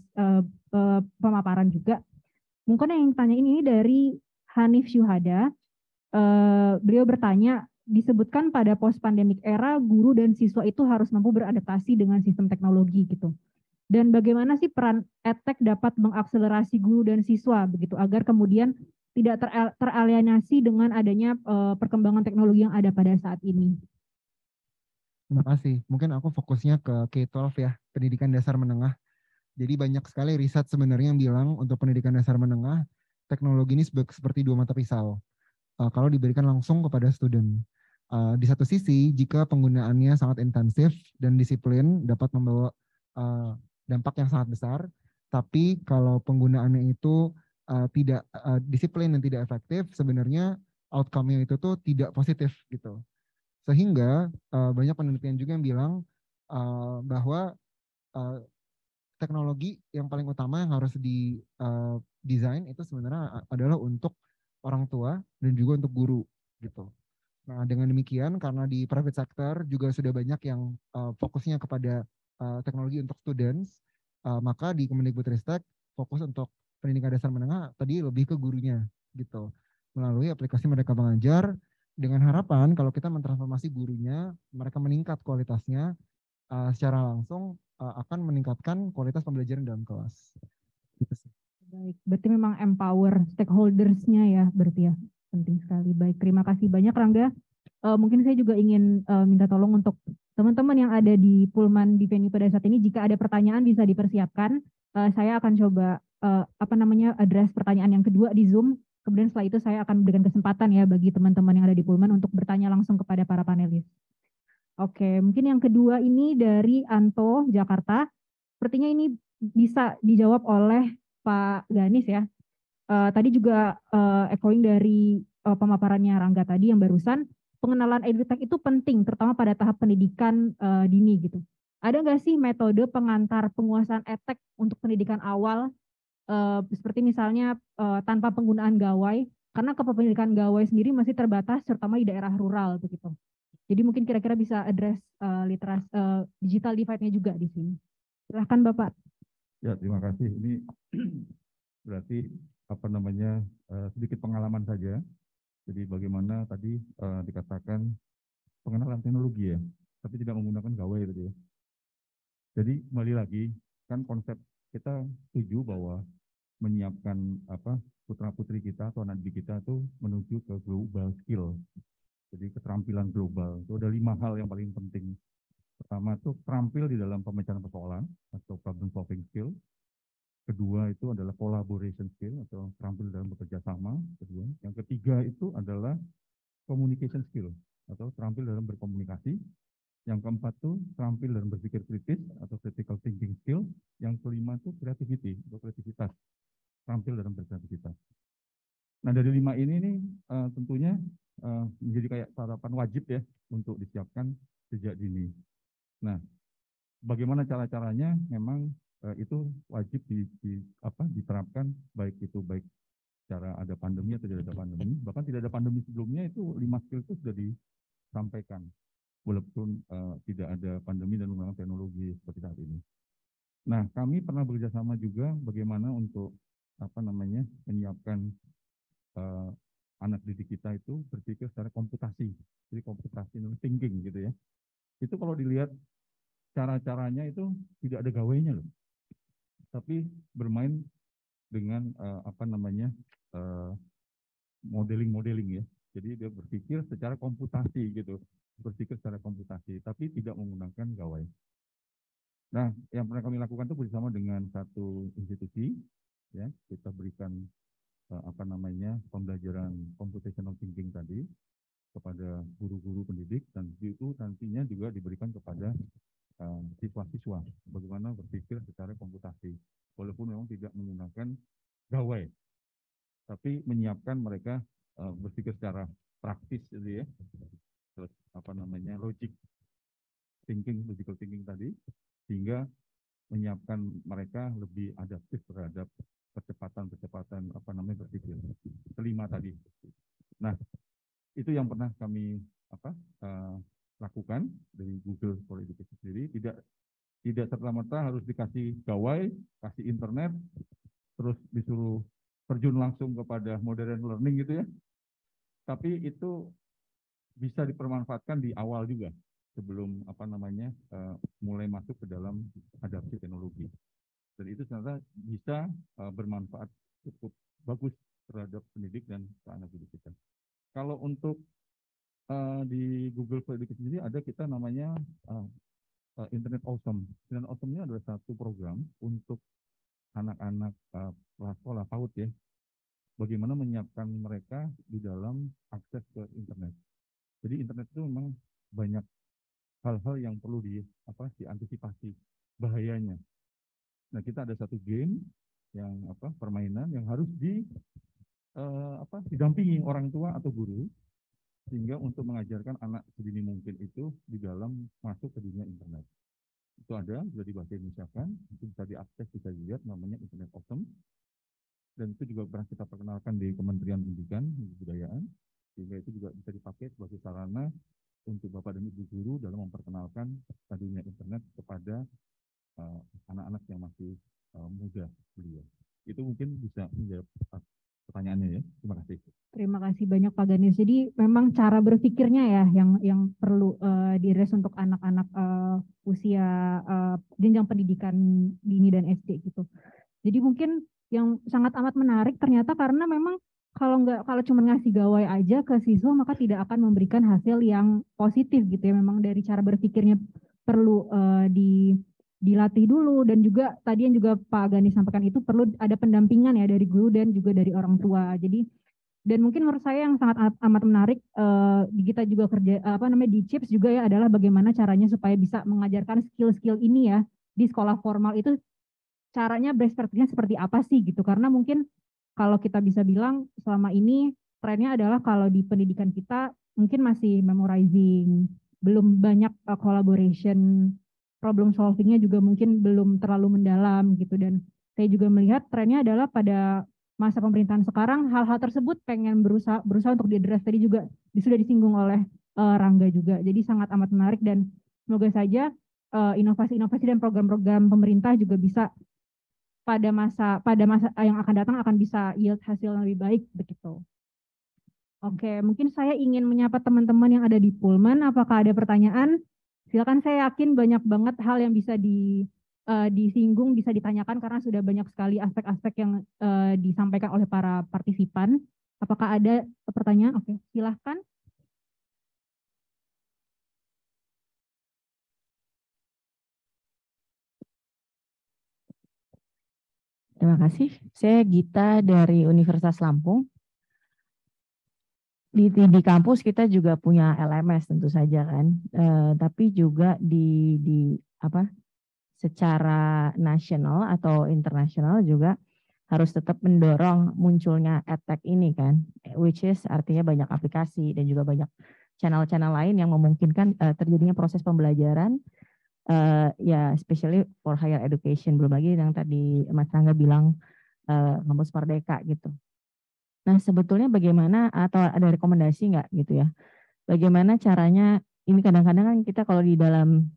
Speaker 1: pemaparan juga. Mungkin yang tanya ini dari Hanif Syuhada. Beliau bertanya, disebutkan pada post-pandemic era, guru dan siswa itu harus mampu beradaptasi dengan sistem teknologi gitu. Dan bagaimana sih peran EdTech dapat mengakselerasi guru dan siswa begitu, agar kemudian tidak teralienasi dengan adanya perkembangan teknologi yang ada pada saat ini.
Speaker 4: Terima kasih. Mungkin aku fokusnya ke K-12 ya, pendidikan dasar menengah. Jadi banyak sekali riset sebenarnya yang bilang untuk pendidikan dasar menengah, teknologi ini seperti dua mata pisau. Kalau diberikan langsung kepada student. Di satu sisi, jika penggunaannya sangat intensif dan disiplin, dapat membawa dampak yang sangat besar. Tapi kalau penggunaannya itu tidak disiplin dan tidak efektif, sebenarnya outcome-nya itu tuh tidak positif gitu. Sehingga banyak penelitian juga yang bilang bahwa teknologi yang paling utama yang harus desain itu sebenarnya adalah untuk orang tua dan juga untuk guru gitu. Nah, dengan demikian karena di private sector juga sudah banyak yang fokusnya kepada teknologi untuk students, maka di Kemendikbudristek fokus untuk pendidikan dasar menengah tadi lebih ke gurunya gitu. Melalui aplikasi Merdeka Mengajar, dengan harapan kalau kita mentransformasi gurunya, mereka meningkat kualitasnya, secara langsung akan meningkatkan kualitas pembelajaran dalam kelas. Gitu sih.
Speaker 1: Baik, berarti memang empower stakeholders-nya ya, berarti ya, penting sekali. Baik, terima kasih banyak Rangga. Mungkin saya juga ingin minta tolong untuk teman-teman yang ada di Pullman di venue pada saat ini, jika ada pertanyaan bisa dipersiapkan. Saya akan coba address pertanyaan yang kedua di Zoom. Kemudian setelah itu saya akan berikan kesempatan ya bagi teman-teman yang ada di Pullman untuk bertanya langsung kepada para panelis. Oke, mungkin yang kedua ini dari Anto, Jakarta. Sepertinya ini bisa dijawab oleh Pak Ganis ya. Tadi juga echoing dari pemaparannya Rangga tadi yang barusan, pengenalan edutech itu penting, terutama pada tahap pendidikan dini gitu. Ada nggak sih metode pengantar penguasaan edtech untuk pendidikan awal, seperti misalnya tanpa penggunaan gawai, karena kepemilikan gawai sendiri masih terbatas, terutama di daerah rural begitu. Jadi mungkin kira-kira bisa address literasi digital divide-nya juga di sini. Silahkan Bapak.
Speaker 3: Ya, terima kasih. Ini berarti sedikit pengalaman saja. Jadi bagaimana tadi dikatakan pengenalan teknologi ya, tapi tidak menggunakan gawai tadi ya. Jadi kembali lagi, kan konsep kita setuju bahwa menyiapkan putra-putri kita atau anak didik kita tuh menuju ke global skill. Jadi keterampilan global. Itu ada 5 hal yang paling penting. Pertama itu terampil di dalam pemecahan persoalan atau problem solving skill. Kedua itu adalah collaboration skill atau terampil dalam bekerja sama. Kedua, yang ketiga itu adalah communication skill atau terampil dalam berkomunikasi. Yang keempat itu terampil dalam berpikir kritis atau critical thinking skill. Yang kelima itu creativity atau kreativitas, terampil dalam berkreativitas. Nah dari 5 ini nih tentunya menjadi kayak sarapan wajib ya untuk disiapkan sejak dini. Nah bagaimana cara-caranya memang itu wajib diterapkan baik secara ada pandemi atau tidak ada pandemi. Bahkan tidak ada pandemi sebelumnya itu 5 skill itu sudah disampaikan. Walaupun tidak ada pandemi dan menggunakan teknologi seperti saat ini. Nah, kami pernah bekerjasama juga bagaimana untuk menyiapkan anak didik kita itu berpikir secara komputasi, jadi komputasi thinking gitu ya. Itu kalau dilihat cara-caranya itu tidak ada gawainya loh, tapi bermain dengan modeling ya. Jadi dia berpikir secara komputasi gitu, tapi tidak menggunakan gawai. Nah, yang pernah kami lakukan itu bersama dengan satu institusi, ya, kita berikan pembelajaran computational thinking tadi kepada guru-guru pendidik, dan itu nantinya juga diberikan kepada siswa-siswa bagaimana berpikir secara komputasi, walaupun memang tidak menggunakan gawai, tapi menyiapkan mereka berpikir secara praktis gitu ya, terus logical thinking tadi, sehingga menyiapkan mereka lebih adaptif terhadap percepatan berpikir kelima tadi. Nah, itu yang pernah kami lakukan dari Google for Education sendiri. Tidak serta-merta harus dikasih gawai, kasih internet, terus disuruh terjun langsung kepada modern learning gitu ya. Tapi itu bisa dipermanfaatkan di awal juga sebelum mulai masuk ke dalam adaptasi teknologi. Dan itu ternyata bisa bermanfaat cukup bagus terhadap pendidik dan anak didik kita. Kalau untuk di Google for Education sendiri ada kita namanya Internet Awesome. Internet Awesome-nya adalah satu program untuk anak-anak sekolah PAUD ya. Bagaimana menyiapkan mereka di dalam akses ke internet. Jadi internet itu memang banyak hal-hal yang perlu diantisipasi bahayanya. Nah, kita ada satu game yang permainan yang harus didampingi orang tua atau guru, sehingga untuk mengajarkan anak sedini mungkin itu di dalam masuk ke dunia internet. Itu ada, sudah dibahas Indonesia kan, itu bisa diakses, bisa dilihat, namanya Internet Awesome. Dan itu juga pernah kita perkenalkan di Kementerian Pendidikan dan Kebudayaan, sehingga itu juga bisa dipakai sebagai sarana untuk Bapak dan Ibu guru dalam memperkenalkan dunia internet kepada anak-anak yang masih muda belia. Itu mungkin bisa menjawab pertanyaannya ya. Terima kasih.
Speaker 1: Terima kasih banyak Pak Ganis. Jadi memang cara berpikirnya ya yang perlu dires untuk anak-anak usia jenjang pendidikan dini dan SD gitu. Jadi mungkin yang sangat amat menarik ternyata karena memang kalau cuma ngasih gawai aja ke siswa maka tidak akan memberikan hasil yang positif gitu ya. Memang dari cara berpikirnya perlu dilatih dulu, dan juga tadi yang juga Pak Gani sampaikan itu perlu ada pendampingan ya dari guru dan juga dari orang tua. Jadi dan mungkin menurut saya yang sangat amat menarik kita juga kerja di CHIPS juga ya adalah bagaimana caranya supaya bisa mengajarkan skill-skill ini ya di sekolah formal itu. Caranya best practice-nya seperti apa sih gitu, karena mungkin kalau kita bisa bilang selama ini trennya adalah kalau di pendidikan kita mungkin masih memorizing, belum banyak collaboration, problem solving-nya juga mungkin belum terlalu mendalam gitu. Dan saya juga melihat trennya adalah pada masa pemerintahan sekarang hal-hal tersebut pengen berusaha untuk diadres, tadi juga sudah disinggung oleh Rangga juga. Jadi sangat amat menarik dan semoga saja inovasi-inovasi dan program-program pemerintah juga bisa pada masa yang akan datang akan bisa yield hasil yang lebih baik begitu. Oke, mungkin saya ingin menyapa teman-teman yang ada di Pullman. Apakah ada pertanyaan? Silakan, saya yakin banyak banget hal yang bisa disinggung, bisa ditanyakan karena sudah banyak sekali aspek-aspek yang disampaikan oleh para partisipan. Apakah ada pertanyaan? Oke, silahkan.
Speaker 5: Terima kasih. Saya Gita dari Universitas Lampung. Di kampus kita juga punya LMS tentu saja kan, tapi juga secara nasional atau internasional juga harus tetap mendorong munculnya edtech ini kan, which is artinya banyak aplikasi dan juga banyak channel-channel lain yang memungkinkan terjadinya proses pembelajaran. Ya, especially for higher education, belum lagi yang tadi Mas Rangga bilang kampus Merdeka gitu. Nah, sebetulnya bagaimana atau ada rekomendasi nggak gitu ya? Bagaimana caranya, ini kadang-kadang kan kita kalau di dalam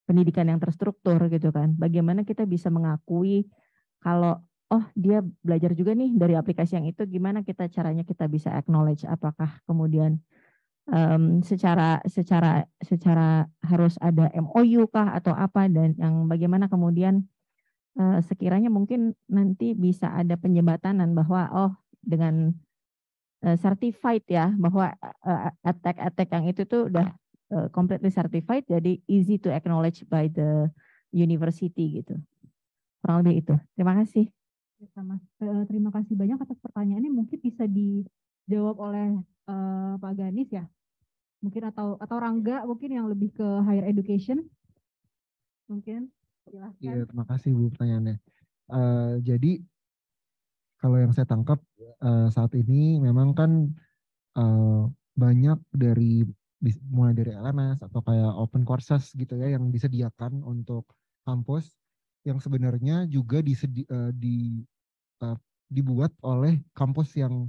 Speaker 5: pendidikan yang terstruktur gitu kan, bagaimana kita bisa mengakui kalau oh dia belajar juga nih dari aplikasi yang itu, gimana caranya kita bisa acknowledge, apakah kemudian secara harus ada MOU kah atau apa, dan yang bagaimana kemudian sekiranya mungkin nanti bisa ada penjembatanan bahwa oh dengan certified ya, bahwa attack yang itu tuh udah completely certified, jadi easy to acknowledge by the university gitu. Kurang lebih itu. Terima kasih.
Speaker 1: Terima kasih banyak atas pertanyaannya. Mungkin bisa dijawab oleh Pak Ganis ya, mungkin atau Rangga mungkin yang lebih ke higher education. Mungkin silahkan.
Speaker 4: Iya, terima kasih Bu pertanyaannya. Jadi kalau yang saya tangkap saat ini memang kan banyak dari mulai dari LMS atau kayak open courses gitu ya yang disediakan untuk kampus yang sebenarnya juga dibuat oleh kampus yang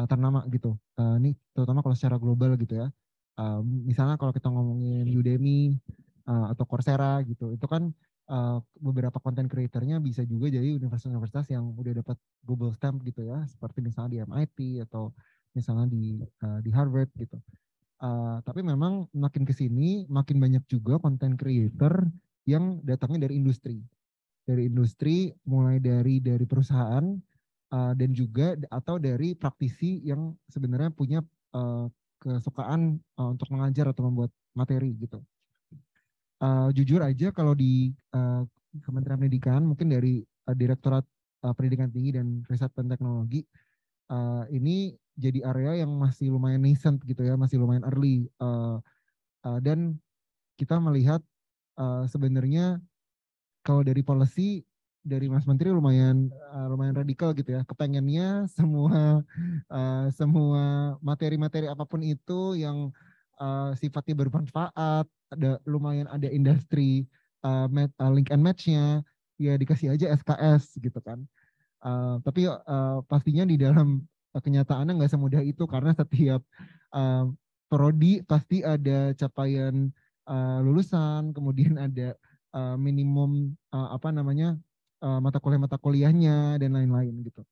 Speaker 4: ternama gitu. Ini terutama kalau secara global gitu ya. Misalnya kalau kita ngomongin Udemy atau Coursera gitu, itu kan beberapa content creatornya bisa juga jadi universitas-universitas yang udah dapat Google Stamp gitu ya, seperti misalnya di MIT atau misalnya di Harvard gitu. Tapi memang makin ke sini makin banyak juga content creator yang datangnya dari industri mulai dari perusahaan dan juga atau dari praktisi yang sebenarnya punya kesukaan untuk mengajar atau membuat materi gitu. Jujur aja kalau di Kementerian Pendidikan mungkin dari Direktorat Pendidikan Tinggi dan Riset dan Teknologi ini jadi area yang masih lumayan nascent gitu ya, masih lumayan early dan kita melihat sebenarnya kalau dari policy dari Mas Menteri lumayan radikal gitu ya, kepengennya semua materi-materi apapun itu yang sifatnya bermanfaat, lumayan ada industri link and match-nya, ya dikasih aja SKS gitu kan. Tapi pastinya di dalam kenyataannya nggak semudah itu karena setiap prodi pasti ada capaian lulusan, kemudian ada minimum mata kuliahnya dan lain-lain gitu.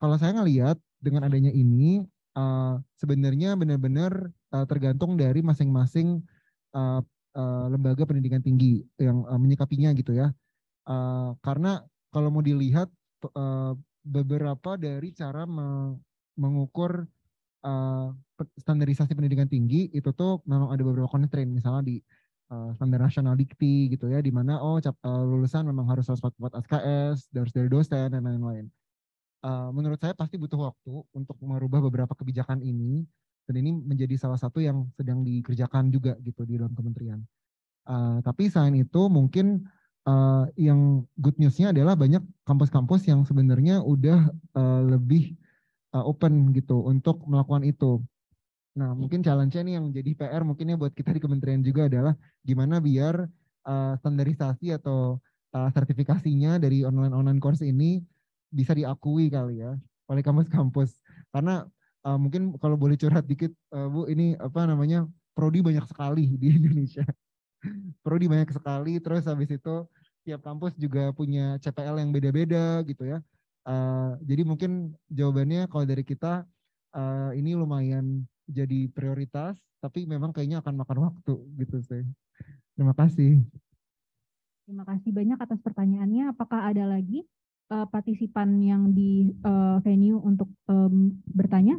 Speaker 4: Kalau saya ngelihat dengan adanya ini sebenarnya benar-benar tergantung dari masing-masing lembaga pendidikan tinggi yang menyikapinya gitu ya. Karena kalau mau dilihat beberapa dari cara mengukur standarisasi pendidikan tinggi itu tuh memang ada beberapa constraint, misalnya di standar nasional dikti gitu ya, di mana lulusan memang harus 144 SKS, harus dari dosen dan lain-lain. Menurut saya pasti butuh waktu untuk merubah beberapa kebijakan ini, dan ini menjadi salah satu yang sedang dikerjakan juga gitu di dalam kementerian. Tapi selain itu mungkin yang good news-nya adalah banyak kampus-kampus yang sebenarnya udah lebih open gitu untuk melakukan itu. Nah, mungkin challenge-nya nih yang jadi PR mungkinnya buat kita di kementerian juga adalah gimana biar standarisasi atau sertifikasinya dari online course ini bisa diakui kali ya oleh kampus-kampus. Karena mungkin kalau boleh curhat dikit Bu, ini prodi banyak sekali di Indonesia. Prodi banyak sekali, terus habis itu tiap kampus juga punya CPL yang beda-beda gitu ya. Jadi mungkin jawabannya kalau dari kita ini lumayan jadi prioritas, tapi memang kayaknya akan makan waktu gitu sih. Terima kasih.
Speaker 1: Terima kasih banyak atas pertanyaannya. Apakah ada lagi partisipan yang di venue untuk bertanya?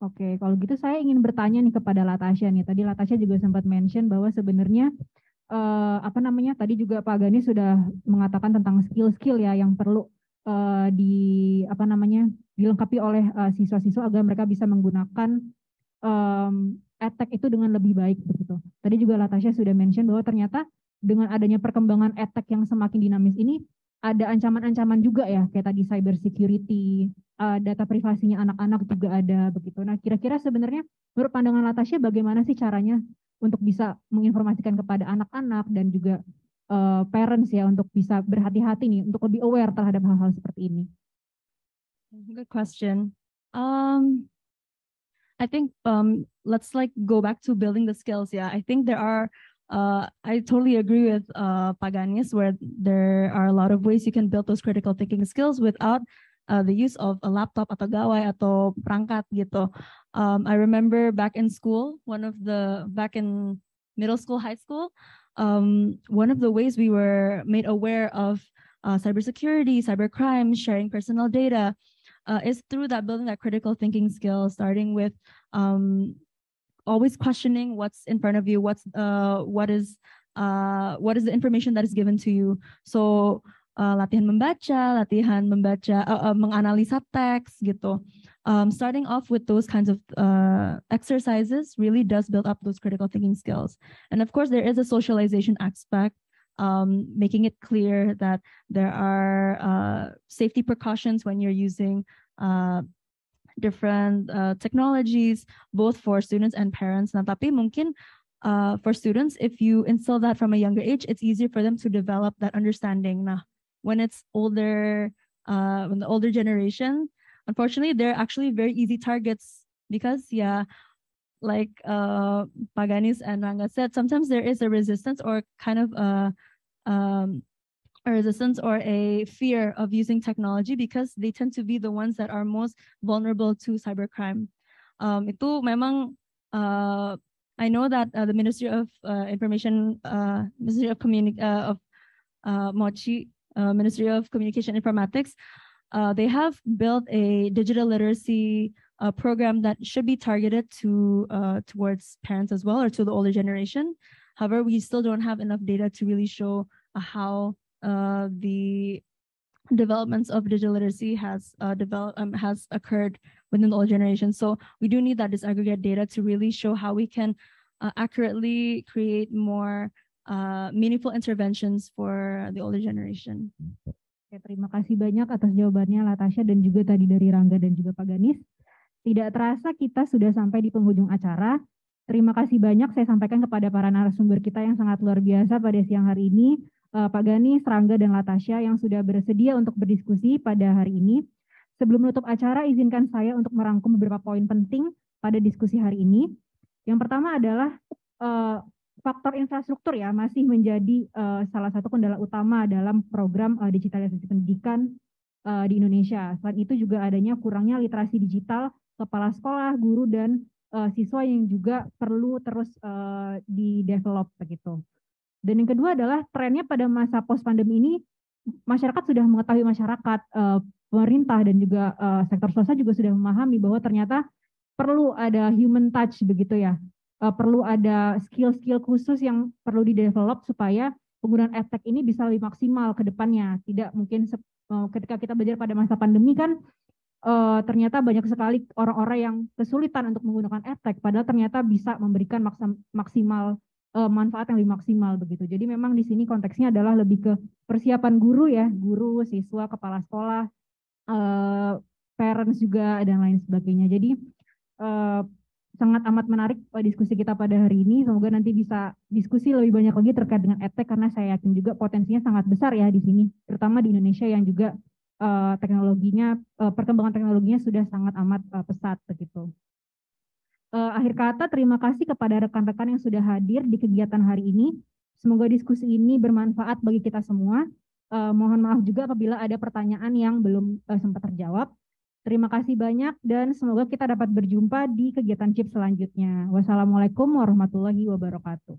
Speaker 1: Oke, kalau gitu saya ingin bertanya nih kepada Latasha nih. Tadi Latasha juga sempat mention bahwa sebenarnya tadi juga Pak Gani sudah mengatakan tentang skill-skill ya yang perlu dilengkapi oleh siswa-siswa agar mereka bisa menggunakan edtech itu dengan lebih baik begitu. Tadi juga Latasha sudah mention bahwa ternyata dengan adanya perkembangan edtech yang semakin dinamis ini ada ancaman-ancaman juga ya, kayak tadi cyber security, data privasinya anak-anak juga ada begitu. Nah, kira-kira sebenarnya menurut pandangan Latasha bagaimana sih caranya untuk bisa menginformasikan kepada anak-anak dan juga parents ya untuk bisa berhati-hati nih, untuk lebih aware terhadap hal-hal seperti ini.
Speaker 2: Good question. I think let's like go back to building the skills. Yeah, I think there are. I totally agree with Paganis, where there are a lot of ways you can build those critical thinking skills without the use of a laptop atau gawai atau perangkat gitu. I remember back in school, back in middle school, high school, one of the ways we were made aware of cybersecurity, cybercrime, sharing personal data, is through that building that critical thinking skill, starting with always questioning what's in front of you, what is the information that is given to you. So latihan membaca, menganalisa teks gitu. Starting off with those kinds of exercises really does build up those critical thinking skills. And of course, there is a socialization aspect, making it clear that there are safety precautions when you're using different technologies, both for students and parents. Nah, tapi mungkin for students, if you instill that from a younger age, it's easier for them to develop that understanding. Nah, when it's older, when the older generation, unfortunately, they're actually very easy targets because, yeah, like Paganis and Ranga said, sometimes there is a resistance or kind of a resistance or a fear of using technology because they tend to be the ones that are most vulnerable to cybercrime. Itu memang I know that the Ministry of Information, Ministry of MOCI, Ministry of Communication Informatics, they have built a digital literacy program that should be targeted to towards parents as well, or to the older generation. However, we still don't have enough data to really show how the developments of digital literacy has occurred within the older generation. So we do need that disaggregate data to really show how we can accurately create more meaningful interventions for the older generation.
Speaker 1: Oke, terima kasih banyak atas jawabannya Latasha dan juga tadi dari Rangga dan juga Paganis. Tidak terasa kita sudah sampai di penghujung acara. Terima kasih banyak saya sampaikan kepada para narasumber kita yang sangat luar biasa pada siang hari ini. Paganis, Rangga, dan Latasha yang sudah bersedia untuk berdiskusi pada hari ini. Sebelum menutup acara, izinkan saya untuk merangkum beberapa poin penting pada diskusi hari ini. Yang pertama adalah faktor infrastruktur ya masih menjadi salah satu kendala utama dalam program digitalisasi pendidikan di Indonesia. Selain itu juga adanya kurangnya literasi digital kepala sekolah, guru, dan siswa yang juga perlu terus di-develop begitu. Dan yang kedua adalah trennya pada masa post-pandemi ini, masyarakat sudah mengetahui pemerintah dan juga sektor swasta juga sudah memahami bahwa ternyata perlu ada human touch begitu ya. Perlu ada skill-skill khusus yang perlu di-develop supaya penggunaan edtech ini bisa lebih maksimal ke depannya. Tidak mungkin ketika kita belajar pada masa pandemi kan ternyata banyak sekali orang-orang yang kesulitan untuk menggunakan edtech, padahal ternyata bisa memberikan maksimal manfaat yang lebih maksimal begitu. Jadi memang di sini konteksnya adalah lebih ke persiapan guru ya, guru, siswa, kepala sekolah, parents juga dan lain sebagainya. Jadi sangat amat menarik diskusi kita pada hari ini. Semoga nanti bisa diskusi lebih banyak lagi terkait dengan edtech karena saya yakin juga potensinya sangat besar ya di sini, terutama di Indonesia yang juga perkembangan teknologinya sudah sangat amat pesat begitu. Akhir kata, terima kasih kepada rekan-rekan yang sudah hadir di kegiatan hari ini. Semoga diskusi ini bermanfaat bagi kita semua. Mohon maaf juga apabila ada pertanyaan yang belum sempat terjawab. Terima kasih banyak dan semoga kita dapat berjumpa di kegiatan CIP selanjutnya. Wassalamualaikum warahmatullahi wabarakatuh.